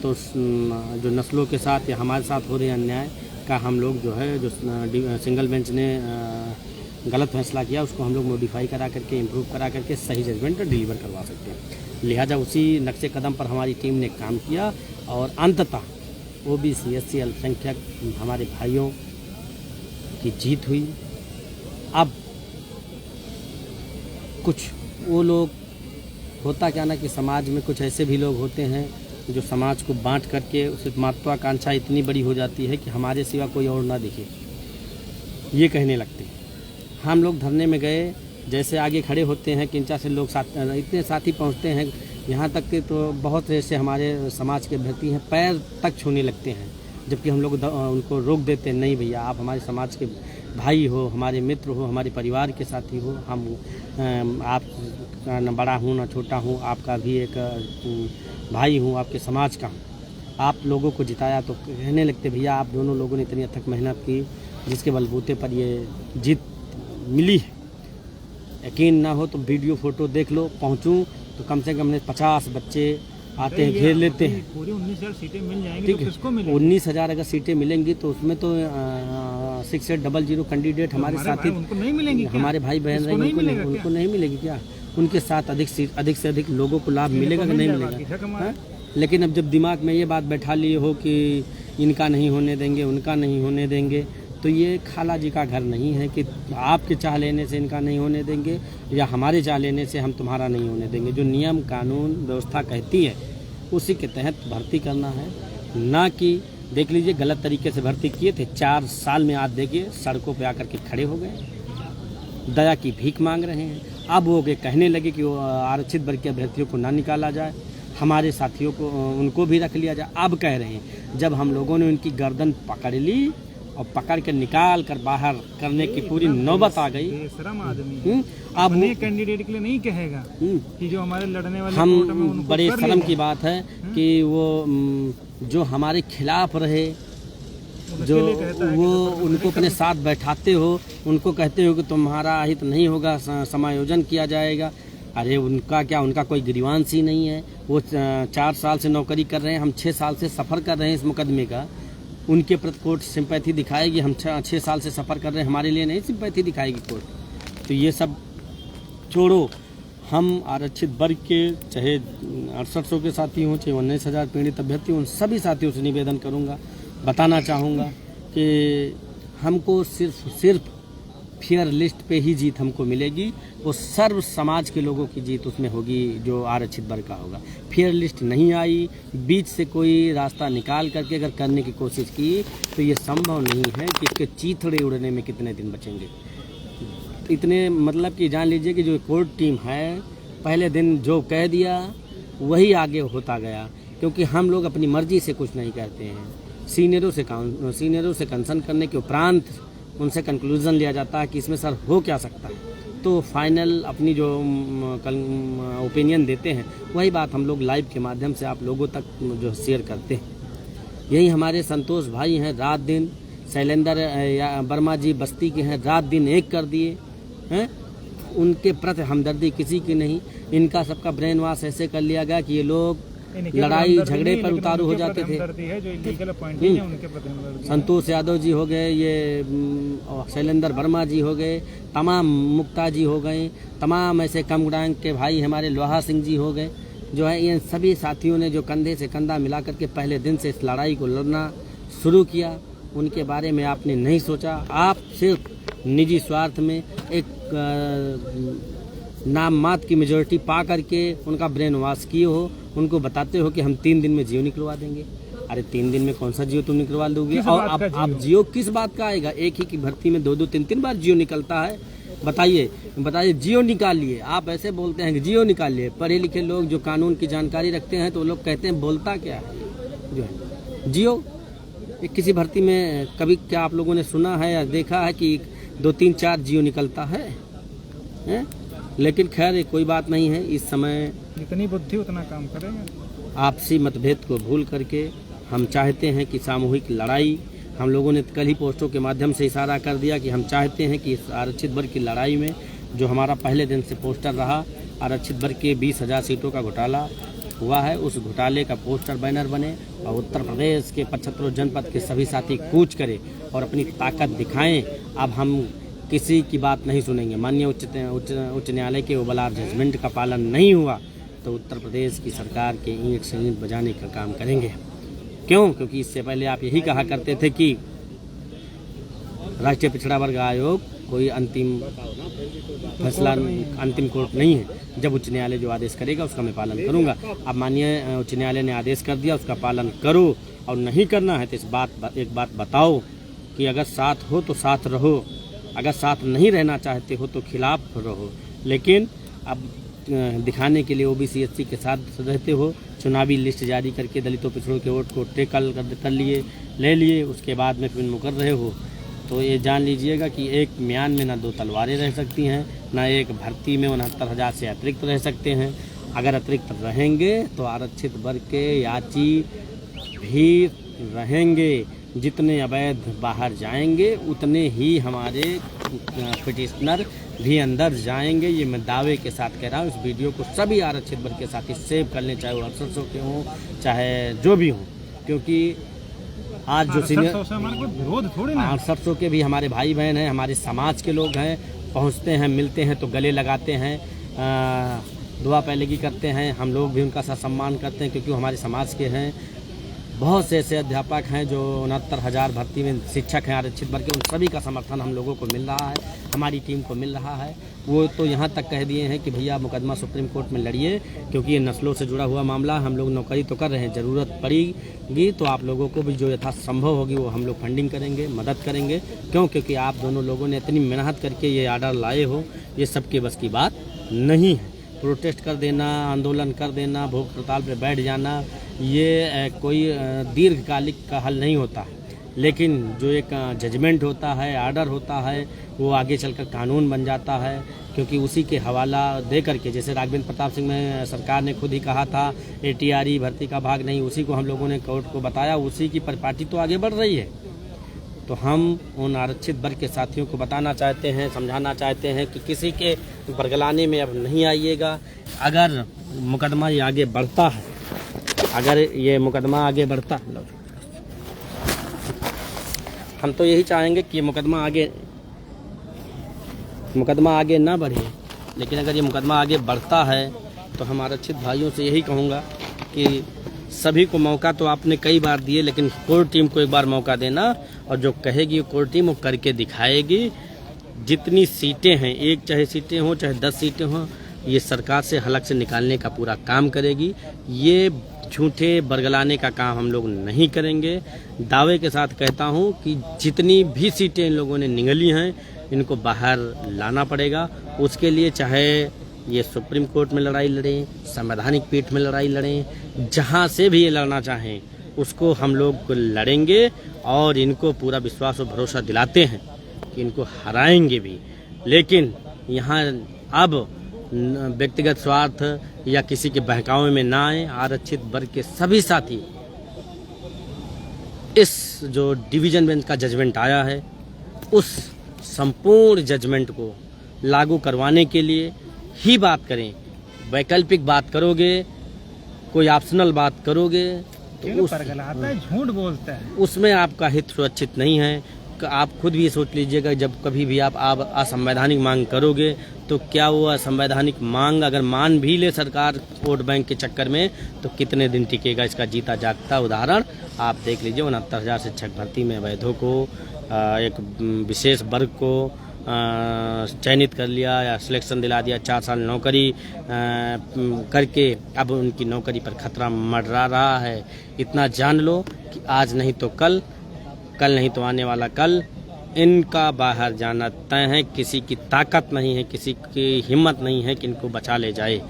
तो जो नस्लों के साथ या हमारे साथ हो रहे अन्याय का हम लोग जो है, जो सिंगल बेंच ने गलत फैसला किया उसको हम लोग मॉडिफाई करा करके, इम्प्रूव करा करके सही जजमेंट डिलीवर करवा सकते हैं। लिहाजा उसी नक्शे कदम पर हमारी टीम ने काम किया और अंततः OBC SC अल्पसंख्यक हमारे भाइयों की जीत हुई। अब कुछ वो लोग, होता क्या ना कि समाज में कुछ ऐसे भी लोग होते हैं जो समाज को बांट करके उसे महत्वाकांक्षा इतनी बड़ी हो जाती है कि हमारे सिवा कोई और ना दिखे, ये कहने लगते हैं। हम लोग धरने में गए, जैसे आगे खड़े होते हैं किंचा से लोग इतने साथी पहुंचते हैं, यहाँ तक कि तो बहुत ऐसे हमारे समाज के अभ्यर्थी हैं पैर तक छूने लगते हैं, जबकि हम लोग उनको रोक देते हैं, नहीं भैया आप हमारे समाज के भाई हो, हमारे मित्र हो, हमारे परिवार के साथी हो, हम आप न बड़ा हूँ न छोटा हूँ, आपका भी एक भाई हूँ, आपके समाज का हूँ। आप लोगों को जिताया तो कहने लगते भैया आप दोनों लोगों ने इतनी अथक मेहनत की जिसके बलबूते पर ये जीत मिली है। यकीन ना हो तो वीडियो फ़ोटो देख लो, पहुँचूँ तो कम से कम 50 बच्चे आते हैं, घेर लेते हैं।
पूरी 19,000 सीटें मिल जाएंगी
ठीक
तो
है,
किसको मिलेंगी?
19,000 अगर सीटें मिलेंगी तो उसमें तो 6800 कैंडिडेट हमारे साथी,
उनको नहीं मिलेंगी क्या?
हमारे भाई बहन रहेंगे, उनको नहीं मिलेगी क्या? उनके साथ अधिक से अधिक लोगों को लाभ मिलेगा कि नहीं मिलेगा? हाँ? लेकिन अब जब दिमाग में ये बात बैठा लिए हो कि इनका नहीं होने देंगे, उनका नहीं होने देंगे, तो ये खाला जी का घर नहीं है कि आपके चाह लेने से इनका नहीं होने देंगे या हमारे चाह लेने से हम तुम्हारा नहीं होने देंगे। जो नियम कानून व्यवस्था कहती है उसी के तहत भर्ती करना है, ना कि देख लीजिए गलत तरीके से भर्ती किए थे। 4 साल में आज देखिए सड़कों पे आकर के खड़े हो गए, दया की भीख मांग रहे हैं। अब वो कहने लगे कि वो आरक्षित वर्ग के अभ्यर्थियों को ना निकाला जाए, हमारे साथियों को उनको भी रख लिया जाए। अब कह रहे हैं जब हम लोगों ने उनकी गर्दन पकड़ ली और पकड़ कर निकाल कर बाहर करने की पूरी नौबत आ गई।
बेशरम आदमी
अब
अपने कैंडिडेट के लिए नहीं कहेगा कि जो हमारे लड़ने वाले
हम
कोर्ट में उनको
बड़े
कर
शर्म
लेगा।
की बात है कि वो जो हमारे खिलाफ रहे, जो वो उनको अपने साथ बैठाते हो, उनको कहते हो कि तुम्हारा हित नहीं होगा, समायोजन किया जाएगा। अरे उनका क्या, उनका कोई ग्रीवांस ही नहीं है। वो 4 साल से नौकरी कर रहे हैं, हम 6 साल से सफ़र कर रहे हैं इस मुकदमे का। उनके प्रति कोर्ट सिंपैथी दिखाएगी, हम 6 साल से सफ़र कर रहे हैं, हमारे लिए नहीं सिंपैथी दिखाएगी कोर्ट। तो ये सब छोड़ो, हम आरक्षित वर्ग के चाहे 6800 के साथी हों, चाहे 19,000 पीड़ित अभ्यर्थी हों, सभी साथियों से निवेदन करूंगा, बताना चाहूँगा कि हमको सिर्फ फेयर लिस्ट पे ही जीत हमको मिलेगी। वो सर्व समाज के लोगों की जीत उसमें होगी जो आरक्षित वर्ग का होगा। फेयर लिस्ट नहीं आई, बीच से कोई रास्ता निकाल करके अगर करने की कोशिश की तो ये संभव नहीं है कि इसके चीथड़े उड़ने में कितने दिन बचेंगे। इतने मतलब कि जान लीजिए कि जो कोर्ट टीम है, पहले दिन जो कह दिया वही आगे होता गया, क्योंकि हम लोग अपनी मर्जी से कुछ नहीं करते हैं। सीनियरों से कंसर्न करने के उपरांत उनसे कंक्लूजन लिया जाता है कि इसमें सर हो क्या सकता है, तो फाइनल अपनी जो ओपिनियन देते हैं वही बात हम लोग लाइव के माध्यम से आप लोगों तक जो शेयर करते हैं। यही हमारे संतोष भाई हैं, रात दिन शैलेंद्र वर्मा जी बस्ती के हैं, रात दिन एक कर दिए हैं। उनके प्रति हमदर्दी किसी की नहीं। इनका सबका ब्रेन वॉश ऐसे कर लिया गया कि ये लोग लड़ाई झगड़े पर उतारू हो जाते थे। संतोष यादव जी हो गए, ये शैलेंद्र वर्मा जी हो गए, तमाम मुक्ता जी हो गए, तमाम ऐसे कम गुडांग के भाई हमारे लोहा सिंह जी हो गए, जो है इन सभी साथियों ने जो कंधे से कंधा मिला करके पहले दिन से इस लड़ाई को लड़ना शुरू किया। उनके बारे में आपने नहीं सोचा, आप सिर्फ निजी स्वार्थ में एक नाम मात्र की मेजोरिटी पा करके उनका ब्रेन वॉश किए हो। उनको बताते हो कि हम 3 दिन में जियो निकलवा देंगे। अरे 3 दिन में कौन सा जियो तुम निकलवा दोगे? और आप जियो किस बात का आएगा? एक ही की भर्ती में 2-2, 3-3 बार जियो निकलता है। बताइए जियो निकालिए। आप ऐसे बोलते हैं कि जियो निकालिए। पढ़े लिखे लोग जो कानून की जानकारी रखते हैं तो वो लोग कहते हैं बोलता क्या है जो है जियो। किसी भर्ती में कभी क्या आप लोगों ने सुना है या देखा है कि 2, 3, 4 जियो निकलता है? लेकिन खैर कोई बात नहीं है। इस समय
जितनी बुद्धि उतना काम करेंगे।
आपसी मतभेद को भूल करके हम चाहते हैं कि सामूहिक लड़ाई, हम लोगों ने कल ही पोस्टों के माध्यम से इशारा कर दिया कि हम चाहते हैं कि इस आरक्षित वर्ग की लड़ाई में जो हमारा पहले दिन से पोस्टर रहा, आरक्षित वर्ग के 20,000 सीटों का घोटाला हुआ है, उस घोटाले का पोस्टर बैनर बने और उत्तर प्रदेश के 75 जनपद के सभी साथी कूच करें और अपनी ताकत दिखाएं। अब हम किसी की बात नहीं सुनेंगे। माननीय उच्च न्यायालय के ओबलार जजमेंट का पालन नहीं हुआ तो उत्तर प्रदेश की सरकार के ईंट से ईंट बजाने का काम करेंगे। क्यों? क्योंकि इससे पहले आप यही कहा करते थे कि राष्ट्रीय पिछड़ा वर्ग आयोग कोई अंतिम फैसला, अंतिम कोर्ट नहीं है। जब उच्च न्यायालय जो आदेश करेगा उसका मैं पालन करूंगा। अब माननीय उच्च न्यायालय ने आदेश कर दिया, उसका पालन करो। और नहीं करना है तो एक बात बताओ कि अगर साथ हो तो साथ रहो, अगर साथ नहीं रहना चाहते हो तो खिलाफ रहो। लेकिन अब दिखाने के लिए ओबीसी एससी के साथ रहते हो, चुनावी लिस्ट जारी करके दलितों पिछड़ों के वोट को टेकल कर लिए, ले लिए, उसके बाद में फिर मुकर रहे हो। तो ये जान लीजिएगा कि एक म्यान में ना 2 तलवारें रह सकती हैं, ना एक भर्ती में 69,000 से अतिरिक्त रह सकते हैं। अगर अतिरिक्त रहेंगे तो आरक्षित वर्ग के याची भी रहेंगे। जितने अवैध बाहर जाएंगे उतने ही हमारे पिटिशनर भी अंदर जाएंगे, ये मैं दावे के साथ कह रहा हूँ। इस वीडियो को सभी आरक्षित वर्ग के साथी सेव कर लें, चाहे वो 800 के हों चाहे जो भी हों, क्योंकि आज जो सीनियर 800 के भी हमारे भाई बहन हैं, हमारे समाज के लोग हैं, पहुँचते हैं, मिलते हैं तो गले लगाते हैं, दुआ पहलेगी करते हैं, हम लोग भी उनका सम्मान करते हैं क्योंकि वो हमारे समाज के हैं। बहुत से ऐसे अध्यापक हैं जो 69,000 भर्ती में शिक्षक हैं आरक्षित वर्ग के, उन सभी का समर्थन हम लोगों को मिल रहा है, हमारी टीम को मिल रहा है। वो तो यहाँ तक कह दिए हैं कि भैया मुकदमा सुप्रीम कोर्ट में लड़िए, क्योंकि ये नस्लों से जुड़ा हुआ मामला, हम लोग नौकरी तो कर रहे हैं, ज़रूरत पड़ेगी तो आप लोगों को भी जो यथासंभव होगी वो हम लोग फंडिंग करेंगे, मदद करेंगे। क्यों? क्योंकि आप दोनों लोगं ने इतनी मेहनत करके ये आर्डर लाए हो, ये सबके बस की बात नहीं है। प्रोटेस्ट कर देना, आंदोलन कर देना, भूख हड़ताल पर बैठ जाना, ये कोई दीर्घकालिक का हल नहीं होता है। लेकिन जो एक जजमेंट होता है, आर्डर होता है, वो आगे चलकर कानून बन जाता है, क्योंकि उसी के हवाला दे करके, जैसे राघवेंद्र प्रताप सिंह में सरकार ने खुद ही कहा था ATRE भर्ती का भाग नहीं, उसी को हम लोगों ने कोर्ट को बताया, उसी की परिपाटी तो आगे बढ़ रही है। तो हम उन आरक्षित वर्ग के साथियों को बताना चाहते हैं, समझाना चाहते हैं कि किसी के बरगलाने में अब नहीं आइएगा। अगर मुकदमा ये आगे बढ़ता है, अगर ये मुकदमा आगे बढ़ता, हम तो यही चाहेंगे कि मुकदमा आगे ना बढ़े, लेकिन अगर ये मुकदमा आगे बढ़ता है तो हम आरक्षित भाइयों से यही कहूँगा कि सभी को मौका तो आपने कई बार दिए, लेकिन कोर टीम को एक बार मौका देना, और जो कहेगी कोर टीम वो करके दिखाएगी। जितनी सीटें हैं, एक चाहे सीटें हों चाहे 10 सीटें हों, ये सरकार से हलक से निकालने का पूरा काम करेगी। ये झूठे बरगलाने का काम हम लोग नहीं करेंगे। दावे के साथ कहता हूँ कि जितनी भी सीटें इन लोगों ने निगली हैं, इनको बाहर लाना पड़ेगा। उसके लिए चाहे ये सुप्रीम कोर्ट में लड़ाई लड़ें, संवैधानिक पीठ में लड़ाई लड़ें, जहाँ से भी ये लड़ना चाहें उसको हम लोग लड़ेंगे, और इनको पूरा विश्वास और भरोसा दिलाते हैं कि इनको हराएंगे भी। लेकिन यहाँ अब व्यक्तिगत स्वार्थ या किसी के बहकावे में ना आए। आरक्षित वर्ग के सभी साथी इस जो डिवीजन बेंच का जजमेंट आया है, उस संपूर्ण जजमेंट को लागू करवाने के लिए ही बात करें। वैकल्पिक बात करोगे, कोई ऑप्शनल बात करोगे तो
झूठ बोलता है,
उसमें आपका हित सुरक्षित नहीं है। आप खुद भी सोच लीजिएगा, जब कभी भी आप असंवैधानिक मांग करोगे तो क्या वो असंवैधानिक मांग अगर मान भी ले सरकार वोट बैंक के चक्कर में, तो कितने दिन टिकेगा इसका जीता जागता उदाहरण आप देख लीजिए। 69,000 शिक्षक भर्ती में वैधों को, एक विशेष वर्ग को चयनित कर लिया या सिलेक्शन दिला दिया, 4 साल नौकरी करके अब उनकी नौकरी पर खतरा मंडरा रहा है। इतना जान लो कि आज नहीं तो कल, कल नहीं तो आने वाला कल, इनका बाहर जाना तय है। किसी की ताकत नहीं है, किसी की हिम्मत नहीं है कि इनको बचा ले जाए।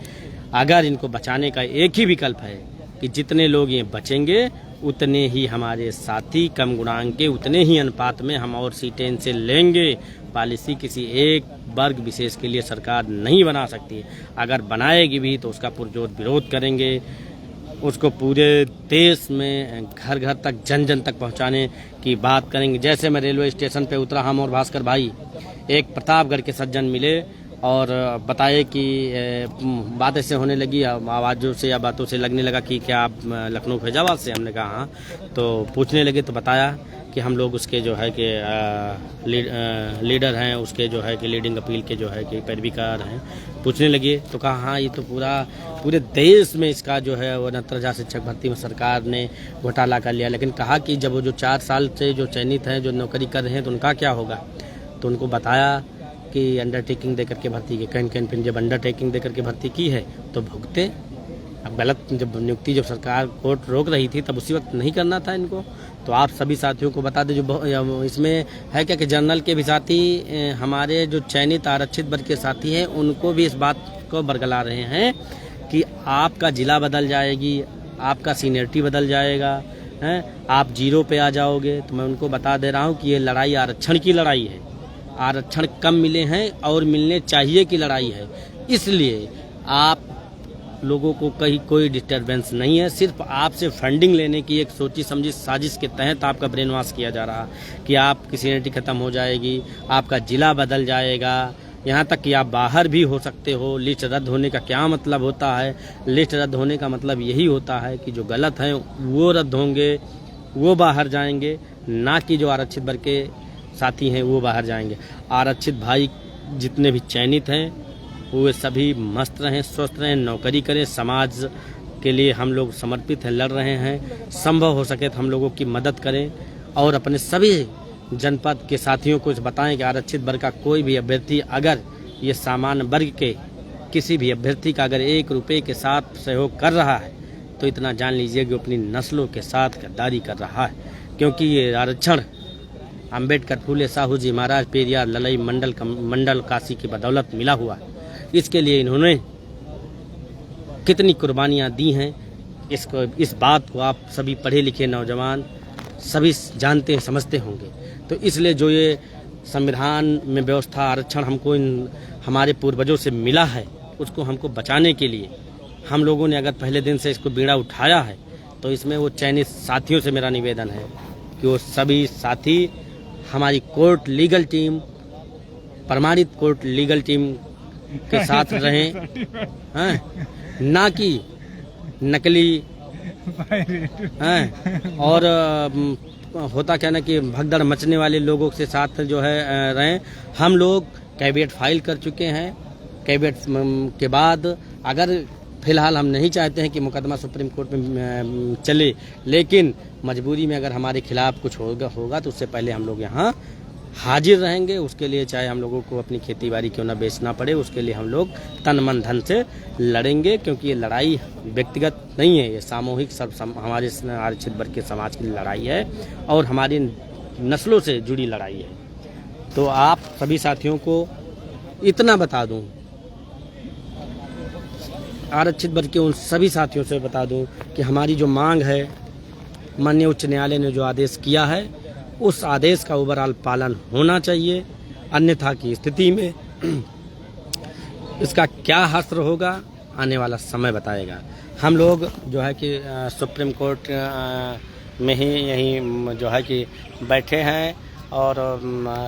अगर इनको बचाने का एक ही विकल्प है कि जितने लोग ये बचेंगे उतने ही हमारे साथी कम गुणांक के, उतने ही अनुपात में हम और सीटें इनसे लेंगे। पॉलिसी किसी एक वर्ग विशेष के लिए सरकार नहीं बना सकती। अगर बनाएगी भी तो उसका पुरजोर विरोध करेंगे, उसको पूरे देश में घर घर तक, जन जन तक पहुंचाने की बात करेंगे। जैसे मैं रेलवे स्टेशन पे उतरा, हम और भास्कर भाई एक प्रतापगढ़ के सज्जन मिले और बताए कि बात ऐसे होने लगी, आवाज़ों से या बातों से लगने लगा कि क्या आप लखनऊ फैजाबाद से? हमने कहा हाँ। तो पूछने लगे तो बताया कि हम लोग उसके जो है कि लीडर हैं, उसके जो है कि लीडिंग अपील के जो है कि पैरवीकार हैं। पूछने लगे तो कहा हाँ, ये तो पूरे देश में इसका जो है 69,000 शिक्षक भर्ती में सरकार ने घोटाला कर लिया। लेकिन कहा कि जब वो जो 4 साल से जो चयनित हैं, जो नौकरी कर रहे हैं, तो उनका क्या होगा? तो उनको बताया कि अंडरटेकिंग देकर के भर्ती की, कहीं फिर जब अंडरटेकिंग देकर के भर्ती की है तो भुगते। अब गलत जब नियुक्ति जब सरकार कोर्ट रोक रही थी तब उसी वक्त नहीं करना था इनको। तो आप सभी साथियों को बता दें, जो इसमें है क्या कि जनरल के भी साथी, हमारे जो चयनित आरक्षित वर्ग के साथी हैं, उनको भी इस बात को बरगला रहे हैं कि आपका जिला बदल जाएगी, आपका सीनियरिटी बदल जाएगा, हैं, आप 0 पे आ जाओगे। तो मैं उनको बता दे रहा हूँ कि ये लड़ाई आरक्षण की लड़ाई है। आरक्षण कम मिले हैं और मिलने चाहिए की लड़ाई है। इसलिए आप लोगों को कहीं कोई डिस्टर्बेंस नहीं है। सिर्फ आपसे फंडिंग लेने की एक सोची समझी साजिश के तहत आपका ब्रेन वॉश किया जा रहा कि आपकी सीनियरिटी खत्म हो जाएगी, आपका जिला बदल जाएगा, यहाँ तक कि आप बाहर भी हो सकते हो। लिस्ट रद्द होने का क्या मतलब होता है? लिस्ट रद्द होने का मतलब यही होता है कि जो गलत हैं वो रद्द होंगे, वो बाहर जाएंगे, ना कि जो आरक्षित वर्ग के साथी हैं वो बाहर जाएंगे। आरक्षित भाई जितने भी चयनित हैं वो सभी मस्त रहें, स्वस्थ रहें, नौकरी करें, समाज के लिए हम लोग समर्पित हैं, लड़ रहे हैं। संभव हो सके तो हम लोगों की मदद करें और अपने सभी जनपद के साथियों को बताएं कि आरक्षित वर्ग का कोई भी अभ्यर्थी अगर ये सामान्य वर्ग के किसी भी अभ्यर्थी का अगर 1 रुपये के साथ सहयोग कर रहा है तो इतना जान लीजिए कि अपनी नस्लों के साथ गद्दारी कर रहा है, क्योंकि ये आरक्षण अंबेडकर, फूले, साहू जी महाराज, पेरियार, ललई मंडल काशी की बदौलत मिला हुआ है। इसके लिए इन्होंने कितनी कुर्बानियाँ दी हैं, इस बात को आप सभी पढ़े लिखे नौजवान सभी जानते हैं, समझते होंगे। तो इसलिए जो ये संविधान में व्यवस्था आरक्षण हमको हमारे पूर्वजों से मिला है, उसको हमको बचाने के लिए हम लोगों ने अगर पहले दिन से इसको बीड़ा उठाया है तो इसमें वो चयनित साथियों से मेरा निवेदन है कि वो सभी साथी हमारी कोर्ट लीगल टीम, प्रमाणित कोर्ट लीगल टीम के साथ रहें, हैं, ना कि नकली हैं और होता क्या ना कि भगदड़ मचने वाले लोगों के साथ जो है रहें। हम लोग कैविएट फाइल कर चुके हैं। कैविएट के बाद अगर फिलहाल हम नहीं चाहते हैं कि मुकदमा सुप्रीम कोर्ट में चले, लेकिन मजबूरी में अगर हमारे खिलाफ कुछ होगा तो उससे पहले हम लोग यहाँ हाजिर रहेंगे। उसके लिए चाहे हम लोगों को अपनी खेती बाड़ी क्यों ना बेचना पड़े, उसके लिए हम लोग तन मन धन से लड़ेंगे, क्योंकि ये लड़ाई व्यक्तिगत नहीं है, ये सामूहिक हमारे आरक्षित वर्ग के समाज की लड़ाई है और हमारी नस्लों से जुड़ी लड़ाई है। तो आप सभी साथियों को इतना बता दूं, आरक्षित वर्ग के उन सभी साथियों से बता दूं कि हमारी जो मांग है, माननीय उच्च न्यायालय ने जो आदेश किया है उस आदेश का ओवरऑल पालन होना चाहिए। अन्यथा की स्थिति में इसका क्या हश्र होगा आने वाला समय बताएगा। हम लोग जो है कि सुप्रीम कोर्ट में ही यहीं जो है कि बैठे हैं और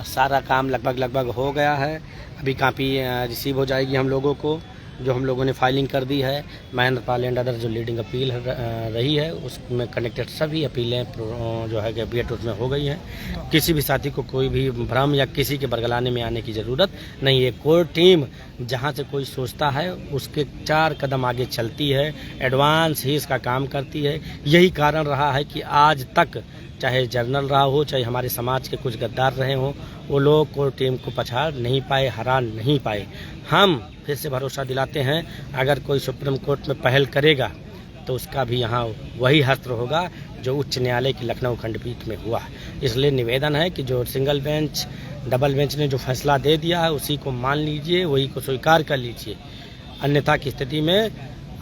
सारा काम लगभग हो गया है। अभी कापी रिसीव हो जाएगी हम लोगों को, जो हम लोगों ने फाइलिंग कर दी है। महेंद्र पाल एंड अदर जो लीडिंग अपील रही है उसमें कनेक्टेड सभी अपीलें जो है कैबिनेट उसमें हो गई हैं। किसी भी साथी को कोई भी भ्रम या किसी के बरगलाने में आने की ज़रूरत नहीं है। कोर्ट टीम जहां से कोई सोचता है उसके 4 कदम आगे चलती है, एडवांस ही इसका काम करती है। यही कारण रहा है कि आज तक चाहे जर्नल रहा हो, चाहे हमारे समाज के कुछ गद्दार रहे हों, वो लोग कोर्ट टीम को पछाड़ नहीं पाए, हरा नहीं पाए। हम फिर से भरोसा दिलाते हैं अगर कोई सुप्रीम कोर्ट में पहल करेगा तो उसका भी यहाँ वही हश्र होगा जो उच्च न्यायालय की लखनऊ खंडपीठ में हुआ। इसलिए निवेदन है कि जो सिंगल बेंच, डबल बेंच ने जो फैसला दे दिया है उसी को मान लीजिए, वही को स्वीकार कर लीजिए। अन्यथा की स्थिति में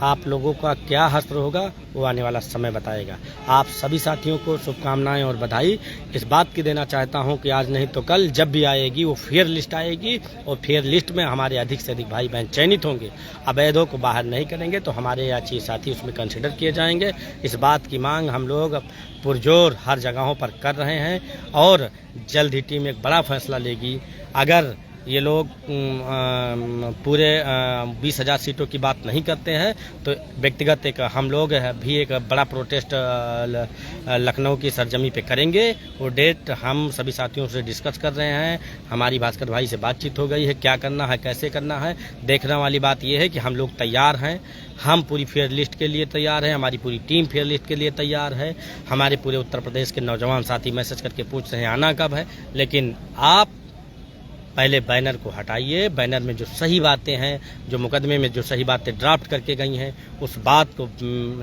आप लोगों का क्या हश्र होगा वो आने वाला समय बताएगा। आप सभी साथियों को शुभकामनाएं और बधाई इस बात की देना चाहता हूं कि आज नहीं तो कल जब भी आएगी वो फेयर लिस्ट आएगी और फेयर लिस्ट में हमारे अधिक से अधिक भाई बहन चयनित होंगे। अवैधों को बाहर नहीं करेंगे तो हमारे याची साथी उसमें कंसिडर किए जाएंगे। इस बात की मांग हम लोग पुरजोर हर जगहों पर कर रहे हैं और जल्द ही टीम एक बड़ा फैसला लेगी। अगर ये लोग पूरे 20,000 सीटों की बात नहीं करते हैं तो व्यक्तिगत एक हम लोग भी एक बड़ा प्रोटेस्ट लखनऊ की सरजमी पे करेंगे। वो डेट हम सभी साथियों से डिस्कस कर रहे हैं। हमारी भास्कर भाई से बातचीत हो गई है, क्या करना है, कैसे करना है। देखने वाली बात यह है कि हम लोग तैयार हैं, हम पूरी फेयर लिस्ट के लिए तैयार हैं, हमारी पूरी टीम फेयर लिस्ट के लिए तैयार है। हमारे पूरे उत्तर प्रदेश के नौजवान साथी मैसेज करके पूछ रहे हैं आना कब है, लेकिन आप पहले बैनर को हटाइए। बैनर में जो सही बातें हैं, जो मुकदमे में जो सही बातें ड्राफ्ट करके गई हैं, उस बात को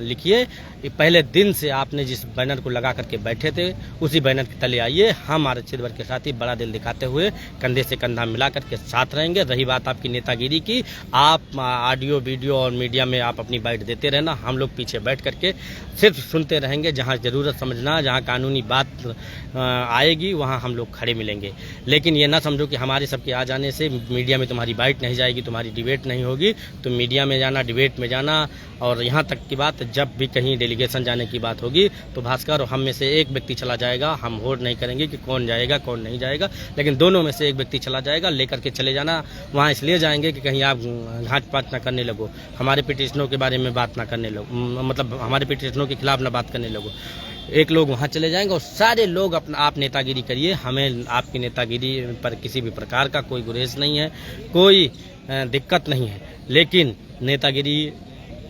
लिखिए। पहले दिन से आपने जिस बैनर को लगा करके बैठे थे उसी बैनर के तले आइए। हम आरक्षित वर्ग के साथ ही बड़ा दिल दिखाते हुए कंधे से कंधा मिला करके साथ रहेंगे। रही बात आपकी नेतागिरी की, आप ऑडियो वीडियो और मीडिया में आप अपनी बाइट देते रहना, हम लोग पीछे बैठ करके सिर्फ सुनते रहेंगे। जहाँ ज़रूरत समझना, जहाँ कानूनी बात आएगी वहाँ हम लोग खड़े मिलेंगे। लेकिन ये ना समझो कि हमारे हमारे सबके आ जाने से मीडिया में तुम्हारी बाइट नहीं जाएगी, तुम्हारी डिबेट नहीं होगी, तुम मीडिया में जाना, डिबेट में जाना। और यहाँ तक की बात, जब भी कहीं डेलीगेशन जाने की बात होगी तो भास्कर और हम में से एक व्यक्ति चला जाएगा। हम वोट नहीं करेंगे कि कौन जाएगा कौन नहीं जाएगा, लेकिन दोनों में से एक व्यक्ति चला जाएगा। लेकर के चले जाना, वहाँ इसलिए जाएंगे कि कहीं आप घाट पात ना करने लगो, हमारे पिटिशनों के बारे में बात ना करने लगो, मतलब हमारे पिटिशनों के खिलाफ ना बात करने लगो। एक लोग वहाँ चले जाएंगे और सारे लोग अपना आप नेतागिरी करिए। हमें आपकी नेतागिरी पर किसी भी प्रकार का कोई गुरेज नहीं है, कोई दिक्कत नहीं है, लेकिन नेतागिरी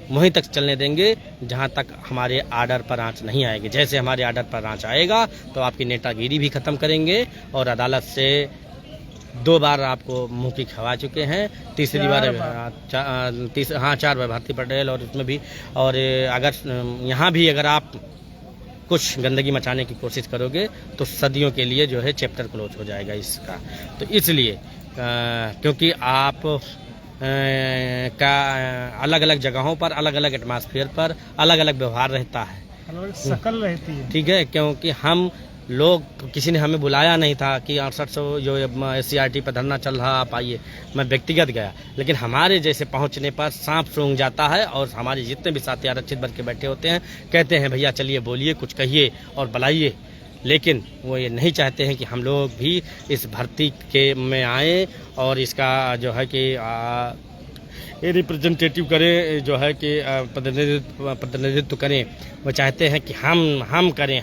वहीं तक चलने देंगे जहां तक हमारे आर्डर पर आंच नहीं आएगी। जैसे हमारे आर्डर पर आंच आएगा तो आपकी नेतागिरी भी ख़त्म करेंगे। और अदालत से 2 बार आपको मुंह की खवा चुके हैं, तीसरी बार 4 बार भारती पटेल, और उसमें भी। और अगर यहाँ भी अगर आप कुछ गंदगी मचाने की कोशिश करोगे तो सदियों के लिए जो है चैप्टर क्लोज हो जाएगा इसका। तो इसलिए क्योंकि आप का अलग अलग जगहों पर, अलग अलग एटमॉस्फेयर पर अलग अलग व्यवहार रहता है,
अलग शकल रहती है,
ठीक है। क्योंकि हम लोग, किसी ने हमें बुलाया नहीं था कि 6800 जो SCRT पर धरना चल रहा, आप आइए। मैं व्यक्तिगत गया, लेकिन हमारे जैसे पहुंचने पर सांप सूंघ जाता है और हमारे जितने भी साथी आरक्षित बन के बैठे होते हैं कहते हैं भैया चलिए बोलिए, कुछ कहिए और बुलाइए। लेकिन वो ये नहीं चाहते हैं कि हम लोग भी इस भर्ती के में आए और इसका जो है कि ये रिप्रेजेंटेटिव करें, जो है कि प्रतिनिधित्व करें। वो चाहते हैं कि हम करें।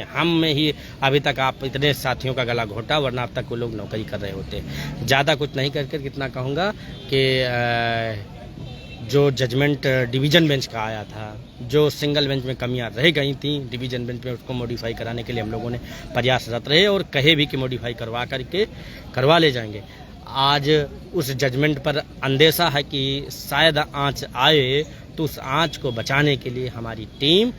हम में ही अभी तक आप इतने साथियों का गला घोटा, वरना अब तक वो लोग नौकरी कर रहे होते। ज़्यादा कुछ नहीं करके कितना कहूँगा कि जो जजमेंट डिवीज़न बेंच का आया था, जो सिंगल बेंच में कमियां रह गई थी डिवीज़न बेंच में, उसको मॉडिफाई कराने के लिए हम लोगों ने प्रयासरत रहे और कहे भी कि मॉडिफाई करवा ले जाएंगे। आज उस जजमेंट पर अंदेशा है कि शायद आंच आए, तो उस आंच को बचाने के लिए हमारी टीम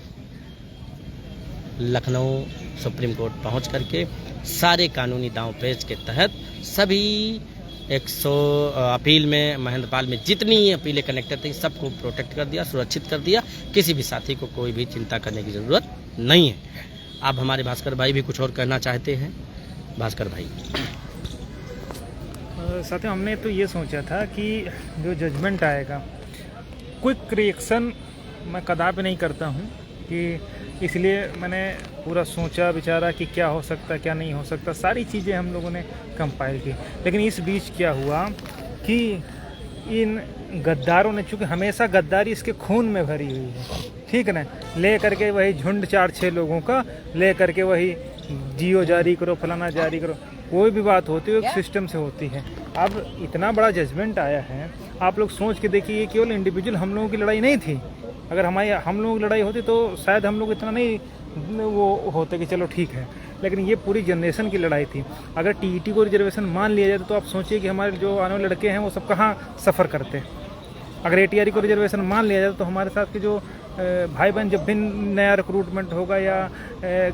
लखनऊ सुप्रीम कोर्ट पहुंच करके सारे कानूनी दांव पेच के तहत सभी 100 अपील में, महेंद्रपाल में जितनी अपीलें कनेक्टेड थी सबको प्रोटेक्ट कर दिया, सुरक्षित कर दिया। किसी भी साथी को कोई भी चिंता करने की ज़रूरत नहीं है। अब हमारे भास्कर भाई भी कुछ और कहना चाहते हैं। भास्कर भाई।
साथियों, हमने तो ये सोचा था कि जो जजमेंट आएगा, क्विक रिएक्शन मैं कदापि नहीं करता हूँ, कि इसलिए मैंने पूरा सोचा विचारा कि क्या हो सकता क्या नहीं हो सकता, सारी चीज़ें हम लोगों ने कंपाइल की। लेकिन इस बीच क्या हुआ कि इन गद्दारों ने, चूँकि हमेशा गद्दारी इसके खून में भरी हुई है, ठीक है ना, ले करके वही झुंड 4-6 लोगों का ले करके वही जियो जारी करो, फलाना जारी करो, कोई भी बात होती है एक सिस्टम से होती है। अब इतना बड़ा जजमेंट आया है, आप लोग सोच के देखिए, ये केवल इंडिविजुअल हम लोगों की लड़ाई नहीं थी। अगर हम लोगों की लड़ाई होती तो शायद हम लोग इतना नहीं वो होते कि चलो ठीक है, लेकिन ये पूरी जनरेशन की लड़ाई थी। अगर टीईटी को रिजर्वेशन मान लिया जाए तो आप सोचिए कि हमारे जो आने वाले लड़के हैं वो सब कहाँ सफ़र करते। अगर ATRE को रिजर्वेशन मान लिया जाए तो हमारे साथ के जो भाई बहन, जब भी नया रिक्रूटमेंट होगा या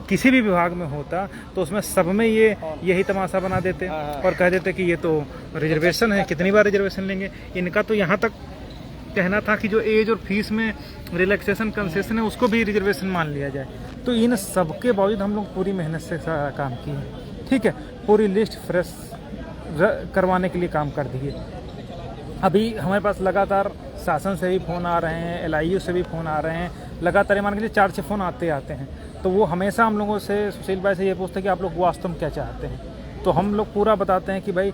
किसी भी विभाग में होता तो उसमें सब में यही तमाशा बना देते और कह देते कि ये तो रिजर्वेशन है, कितनी बार रिजर्वेशन लेंगे। इनका तो यहाँ तक कहना था कि जो एज और फीस में रिलैक्सेशन कंसेशन है उसको भी रिजर्वेशन मान लिया जाए। तो इन सब के बावजूद हम लोग पूरी मेहनत से काम किए, ठीक है, पूरी लिस्ट फ्रेश करवाने के लिए काम कर दिए। अभी हमारे पास लगातार शासन से भी फ़ोन आ रहे हैं, LIU से भी फ़ोन आ रहे हैं, लगातार मान के लिए 4-6 फ़ोन आते हैं। तो वो हमेशा हम लोगों से, सुशील भाई से ये पूछते हैं कि आप लोग वास्तव में क्या चाहते हैं। तो हम लोग पूरा बताते हैं कि भाई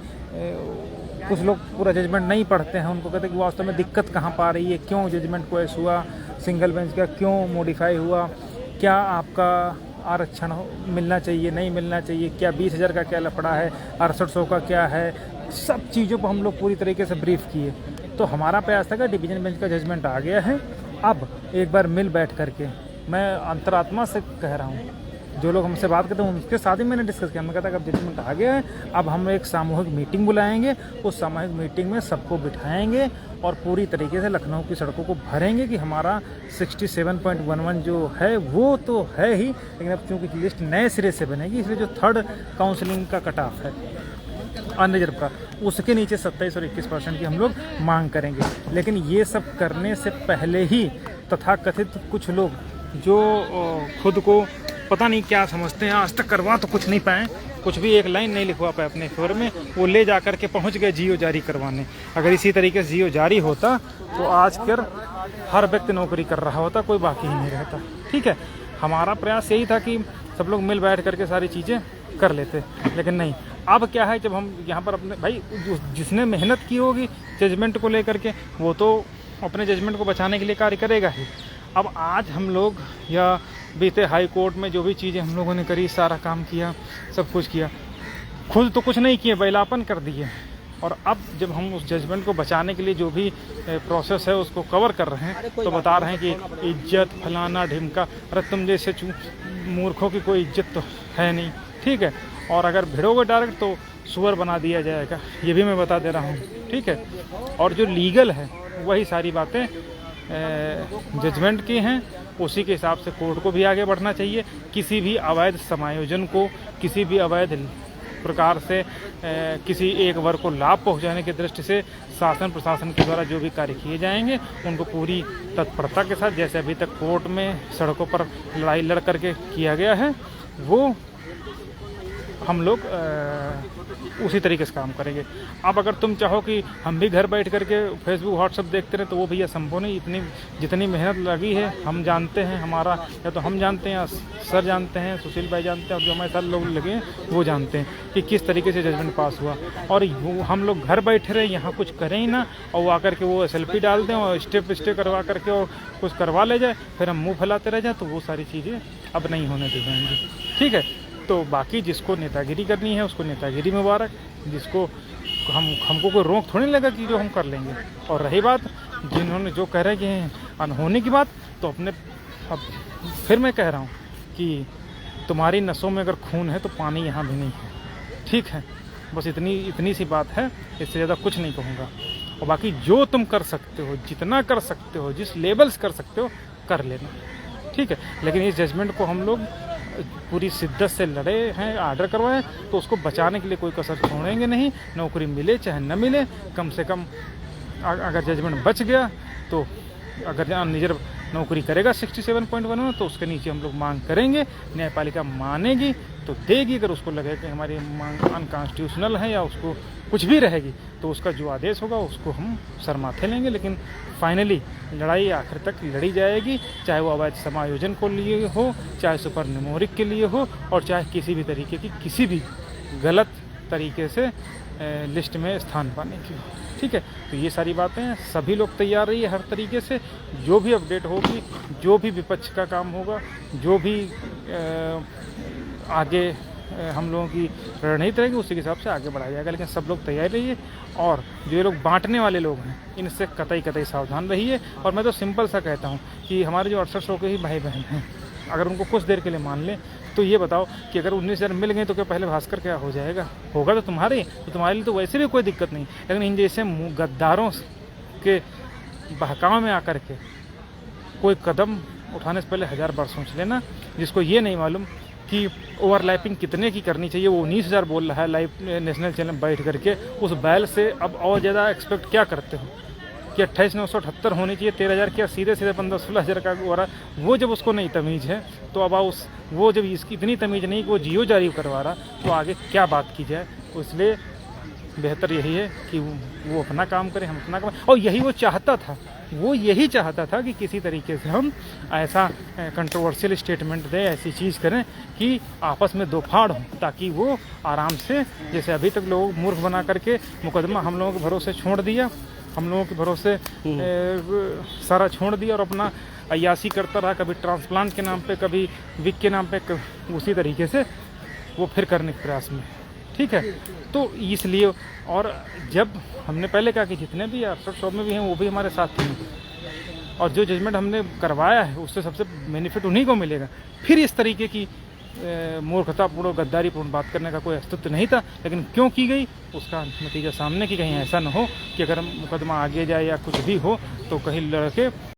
कुछ लोग पूरा जजमेंट नहीं पढ़ते हैं, उनको कहते हैं कि वास्तव में दिक्कत कहाँ पा रही है, क्यों जजमेंट को ऐसा हुआ, सिंगल बेंच का क्यों मॉडिफाई हुआ, क्या आपका आरक्षण मिलना चाहिए नहीं मिलना चाहिए, क्या 20,000 का क्या लफड़ा है, 6800 का क्या है, सब चीज़ों को हम लोग पूरी तरीके से ब्रीफ किए। तो हमारा प्रयास था कि डिवीज़न बेंच का जजमेंट आ गया है, अब एक बार मिल बैठ करके, मैं अंतरात्मा से कह रहा हूँ, जो लोग हमसे बात करते हैं उनके साथ ही मैंने डिस्कस किया। मैं कहता कि अब जजमेंट आ गया है, अब हम एक सामूहिक मीटिंग बुलाएंगे, उस सामूहिक मीटिंग में सबको बिठाएंगे और पूरी तरीके से लखनऊ की सड़कों को भरेंगे कि हमारा 67.11 जो है वो तो है ही, लेकिन अब चूँकि लिस्ट नए सिरे से बनेगी इसलिए जो 3rd काउंसलिंग का कट ऑफ है अनरिजर्व का, उसके नीचे 27 और 21% की हम लोग मांग करेंगे। लेकिन ये सब करने से पहले ही तथाकथित कुछ लोग जो खुद को पता नहीं क्या समझते हैं, आज तक करवा तो कुछ नहीं पाए, कुछ भी एक लाइन नहीं लिखवा पाए अपने फेवर में, वो ले जा कर के पहुँच गए जीओ जारी करवाने। अगर इसी तरीके से जीओ जारी होता तो आज कर हर व्यक्ति नौकरी कर रहा होता, कोई बाकी ही नहीं रहता। ठीक है, हमारा प्रयास यही था कि सब लोग मिल बैठ करके सारी चीज़ें कर लेते, लेकिन नहीं। अब क्या है, जब हम यहाँ पर अपने भाई जिसने मेहनत की होगी जजमेंट को लेकर के, वो तो अपने जजमेंट को बचाने के लिए कार्य करेगा ही। अब आज हम लोग या बीते हाई कोर्ट में जो भी चीज़ें हम लोगों ने करी, सारा काम किया, सब कुछ किया, खुद तो कुछ नहीं किए, बैलापन कर दिए। और अब जब हम उस जजमेंट को बचाने के लिए जो भी प्रोसेस है उसको कवर कर रहे हैं, तो बता रहे हैं कि इज्जत फलाना ढिमका। अरे तुम जैसे मूर्खों की कोई इज्जत तो है नहीं। ठीक है, और अगर भिड़ोगे डायरेक्ट तो सुअर बना दिया जाएगा, ये भी मैं बता दे रहा हूँ। ठीक है, और जो लीगल है वही सारी बातें जजमेंट की हैं, उसी के हिसाब से कोर्ट को भी आगे बढ़ना चाहिए। किसी भी अवैध समायोजन को, किसी भी अवैध प्रकार से किसी एक वर्ग को लाभ पहुंचाने की दृष्टि से शासन प्रशासन के द्वारा जो भी कार्य किए जाएंगे उनको पूरी तत्परता के साथ, जैसे अभी तक कोर्ट में सड़कों पर लड़ाई लड़ करके किया गया है, वो हम लोग उसी तरीके से काम करेंगे। अब अगर तुम चाहो कि हम भी घर बैठ करके फेसबुक व्हाट्सएप देखते रहे, तो वो भैया संभव नहीं। इतनी जितनी मेहनत लगी है हम जानते हैं, हमारा या तो हम जानते हैं या सर जानते हैं, सुशील भाई जानते हैं, और जो हमारे साथ लोग लगे हैं वो जानते हैं कि किस तरीके से जजमेंट पास हुआ। और वो हम लोग घर बैठे रहे, यहाँ कुछ करें ही ना, और वो आकर के वो सेल्फी डाल दें और स्टे करवा करके और कुछ करवा ले जाए, फिर हम मुँह फैलाते रह जाए, तो वो सारी चीज़ें अब नहीं होने दी जाएंगी। ठीक है, तो बाकी जिसको नेतागिरी करनी है उसको नेतागिरी मुबारक, जिसको हमको कोई रोक थोड़ी लगा कि जो हम कर लेंगे। और रही बात जिन्होंने जो कह रहे हैं कि अनहोनी की बात, तो अपने अब फिर मैं कह रहा हूँ कि तुम्हारी नसों में अगर खून है तो पानी यहाँ भी नहीं है। ठीक है, बस इतनी सी बात है, इससे ज़्यादा कुछ नहीं कहूँगा। और बाकी जो तुम कर सकते हो, जितना कर सकते हो, जिस लेवल्स कर सकते हो कर लेना। ठीक है, लेकिन इस जजमेंट को हम लोग पूरी शिद्दत से लड़े हैं, आर्डर करवाए, तो उसको बचाने के लिए कोई कसर छोड़ेंगे नहीं। नौकरी मिले चाहे न मिले, कम से कम अगर जजमेंट बच गया तो अगर निजर नौकरी करेगा 67.1 में, तो उसके नीचे हम लोग मांग करेंगे, न्यायपालिका मानेगी तो देगी। अगर उसको लगे कि हमारी मांग अनकॉन्स्टिट्यूशनल है या उसको कुछ भी रहेगी, तो उसका जो आदेश होगा उसको हम सर माथे लेंगे। लेकिन फाइनली लड़ाई आखिर तक लड़ी जाएगी, चाहे वो अवैध समायोजन को लिए हो, चाहे सुपर न्यूमेरिक के लिए हो, और चाहे किसी भी तरीके की किसी भी गलत तरीके से लिस्ट में स्थान पाने की हो। ठीक है, तो ये सारी बातें हैं, सभी लोग तैयार रहिए हर तरीके से। जो भी अपडेट होगी, जो भी विपक्ष का काम होगा, जो भी आगे हम लोगों की रणनीति रहेगी, उसी के हिसाब से आगे बढ़ाया जाएगा। लेकिन सब लोग तैयार रहिए, और जो ये लोग बांटने वाले लोग हैं इनसे कतई सावधान रहिए। और मैं तो सिंपल सा कहता हूँ कि हमारे जो 6800 के ही भाई बहन हैं, अगर उनको कुछ देर के लिए मान लें, तो ये बताओ कि अगर 19,000 मिल गए तो क्या पहले भास्कर क्या हो जाएगा? होगा तो तुम्हारे लिए तो वैसे भी कोई दिक्कत नहीं। लेकिन इन जैसे गद्दारों के बहकाव में आकर के कोई कदम उठाने से पहले 1000 बार सोच लेना। जिसको ये नहीं मालूम कि ओवरलैपिंग कितने की करनी चाहिए, वो 19,000 बोल रहा है लाइव नेशनल चैनल बैठ करके, उस बैल से अब और ज़्यादा एक्सपेक्ट क्या करते हो कि 28,978 होनी चाहिए, 13,000 क्या सीधे 15-16,000 का हो रहा है। वो जब उसको नहीं तमीज़ है, तो अब वो जब इसकी इतनी तमीज़ नहीं कि वो जियो जारी करवा रहा, तो आगे क्या बात की जाए। इसलिए बेहतर यही है कि वो अपना काम करें, हम अपना काम। और यही वो चाहता था, वो यही चाहता था कि किसी तरीके से हम ऐसा कंट्रोवर्शियल स्टेटमेंट दें, ऐसी चीज़ करें कि आपस में दो फाड़ हों, ताकि वो आराम से, जैसे अभी तक लोग मूर्ख बना करके मुकदमा हम लोगों के भरोसे छोड़ दिया, हम लोगों के भरोसे सारा छोड़ दिया और अपना अय्यासी करता रहा, कभी ट्रांसप्लांट के नाम पे, कभी विक के नाम पे, उसी तरीके से वो फिर करने के प्रयास में। ठीक है, तो इसलिए, और जब हमने पहले कहा कि जितने भी 6800 में भी हैं वो भी हमारे साथ हैं, और जो जजमेंट हमने करवाया है उससे सबसे बेनिफिट उन्हीं को मिलेगा। फिर इस तरीके की मूर्खतापूर्ण गद्दारीपूर्ण बात करने का कोई अस्तित्व नहीं था, लेकिन क्यों की गई उसका नतीजा सामने की। कहीं ऐसा न हो कि अगर मुकदमा आगे जाए या कुछ भी हो तो कहीं लड़के